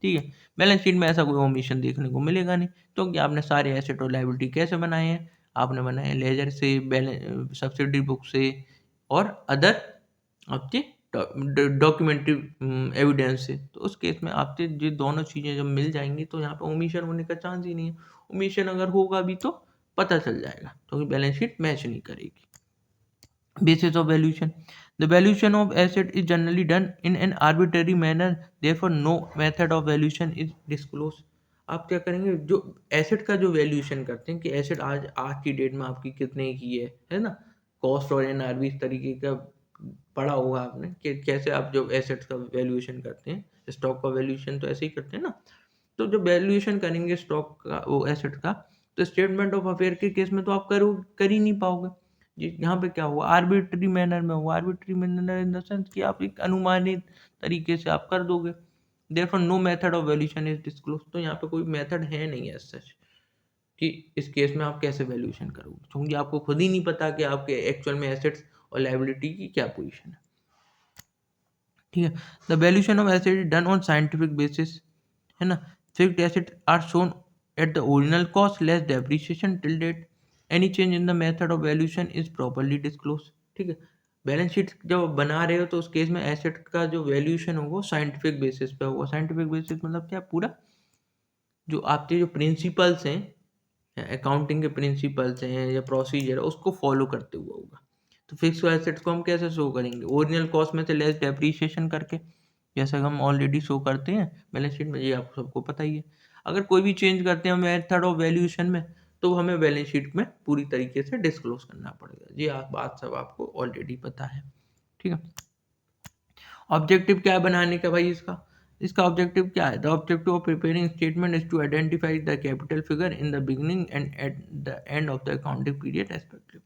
ठीक है। बैलेंस शीट में ऐसा कोई ओमिशन देखने को मिलेगा नहीं, क्योंकि आपने सारे एसेट और लायबिलिटी कैसे बनाए हैं, आपने बनाए हैं लेजर से, सब्सिडी बुक से, और अदर आपके डॉक्यूमेंट्री एविडेंस से। तो उस केस में आपसे ये दोनों चीज़ें जब मिल जाएंगी, तो यहाँ पे ओमिशन होने का चांस ही नहीं है। ओमिशन अगर होगा भी तो पता चल जाएगा, क्योंकि बैलेंस शीट मैच नहीं करेगी। Basis of valuation. The valuation of asset is generally done in an arbitrary manner. Therefore, no method of valuation is disclosed. आप क्या करेंगे, जो एसेट का जो वैल्यूएशन करते हैं कि एसेट आज की डेट में आपकी कितने की है ना, कॉस्ट और एनआरवी इस तरीके का पढ़ा होगा आपने कि कैसे आप जो एसेट्स का वैल्यूएशन करते हैं, स्टॉक का वैल्यूएशन तो ऐसे ही करते हैं ना। तो जो वैल्यूएशन करेंगे स्टॉक का, वो एसेट का, तो स्टेटमेंट ऑफ अफेयर के केस में तो आप कर ही नहीं पाओगे। यहाँ पे क्या हुआ, आर्बिट्री मैनर में हुआ। Arbitrary manner in the sense कि आप एक अनुमानित तरीके से आप कर दोगे। Therefore no method of valuation is disclose. तो यहाँ पे कोई मेथड है नहीं एज सच कि इस केस में आप कैसे वैल्यूएशन करोगे, क्योंकि आपको खुद ही नहीं पता कि आपके एक्चुअल में एसेट्स और लायबिलिटी की क्या पोजीशन है। ठीक है। The valuation of asset is done on scientific basis, है ना। Fixed asset are shown at the original cost less depreciation till date. Any change in the method of valuation is properly disclose. ठीक है। Balance sheet जब बना रहे हो तो उस केस में एसेट का जो वैल्यूएशन होगा वो साइंटिफिक बेसिस पे होगा। साइंटिफिक बेसिस मतलब क्या, पूरा जो आपके जो प्रिंसिपल्स हैं, अकाउंटिंग के प्रिंसिपल्स हैं या प्रोसीजर है, उसको फॉलो करते हुए होगा। तो फिक्स एसेट्स को हम कैसे शो करेंगे, ओरिजिनल कॉस्ट में से लेस डेप्रीशिएशन करके, जैसा कि हम ऑलरेडी शो करते हैं बैलेंस शीट में, ये आपको सबको पता ही है। अगर कोई भी चेंज करते हैं मेथड ऑफ वैल्यूएशन में, तो हमें बैलेंस शीट में पूरी तरीके से डिस्क्लोज करना पड़ेगा। ये बात सब आपको ऑलरेडी पता है। ठीक है। ऑब्जेक्टिव क्या है बनाने का भाई, इसका इसका ऑब्जेक्टिव क्या है? The objective of preparing statement is to identify the capital figure in the beginning and at the end of the accounting period respective.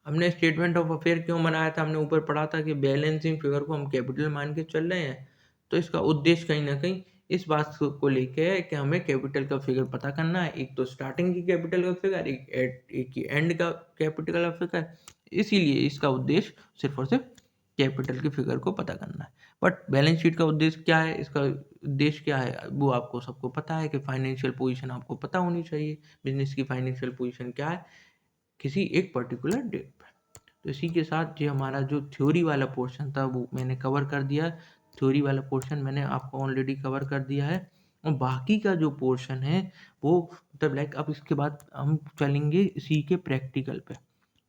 हमने स्टेटमेंट ऑफ अफेयर क्यों बनाया था? हमने ऊपर पढ़ा था कि बैलेंसिंग फिगर को हम कैपिटल मान के चल रहे हैं, तो इसका उद्देश्य कहीं ना कहीं इस बात को लेके है कि हमें कैपिटल का फिगर पता करना है। एक तो स्टार्टिंग की कैपिटल का फिगर, एक की एंड का कैपिटल का फिगर। इसीलिए इसका उद्देश्य सिर्फ और सिर्फ कैपिटल की फिगर को पता करना है। बट बैलेंस शीट का उद्देश्य क्या है? इसका उद्देश्य क्या है वो आपको सबको पता है कि फाइनेंशियल पोजीशन आपको पता होनी चाहिए। बिजनेस की फाइनेंशियल पोजीशन क्या है किसी एक पर्टिकुलर डेट पर। तो इसी के साथ ये हमारा जो थ्योरी वाला पोर्शन था वो मैंने कवर कर दिया। थ्योरी वाला पोर्शन मैंने आपको ऑलरेडी कवर कर दिया है, और बाकी का जो पोर्शन है वो मतलब लाइक अब इसके बाद हम चलेंगे इसी के प्रैक्टिकल पे।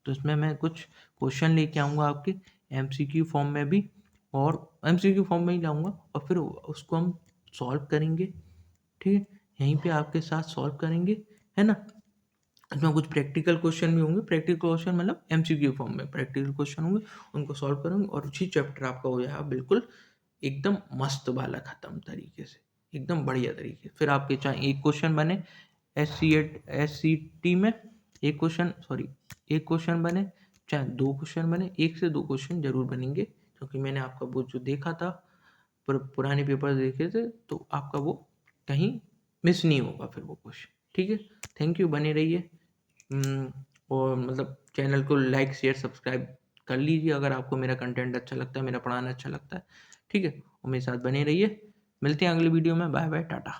तो इसमें मैं कुछ क्वेश्चन लेके आऊँगा आपके एमसीक्यू फॉर्म में भी, और एमसीक्यू फॉर्म में ही लाऊंगा, और फिर उसको हम सॉल्व करेंगे। ठीक है, यहीं पे आपके साथ सॉल्व करेंगे, है ना। इसमें कुछ प्रैक्टिकल क्वेश्चन भी होंगे। प्रैक्टिकल क्वेश्चन मतलब एमसीक्यू फॉर्म में प्रैक्टिकल क्वेश्चन होंगे, उनको सॉल्व करेंगे और उसी चैप्टर आपका हो जाएगा बिल्कुल एकदम मस्त वाला खत्म तरीके से, एकदम बढ़िया तरीके। फिर आपके चाहे एक क्वेश्चन बने एस सी टी में, एक क्वेश्चन सॉरी एक क्वेश्चन बने, चाहे दो क्वेश्चन बने, एक से दो क्वेश्चन जरूर बनेंगे, क्योंकि मैंने आपका वो जो देखा था पुराने पेपर देखे थे, तो आपका वो कहीं मिस नहीं होगा फिर वो क्वेश्चन। ठीक है, थैंक यू, बने रहिए। और मतलब चैनल को लाइक शेयर सब्सक्राइब कर लीजिए अगर आपको मेरा कंटेंट अच्छा लगता है, मेरा पढ़ाना अच्छा लगता है। ठीक है, और मेरे साथ बने रहिए। मिलते हैं अगले वीडियो में। Bye bye, Tata.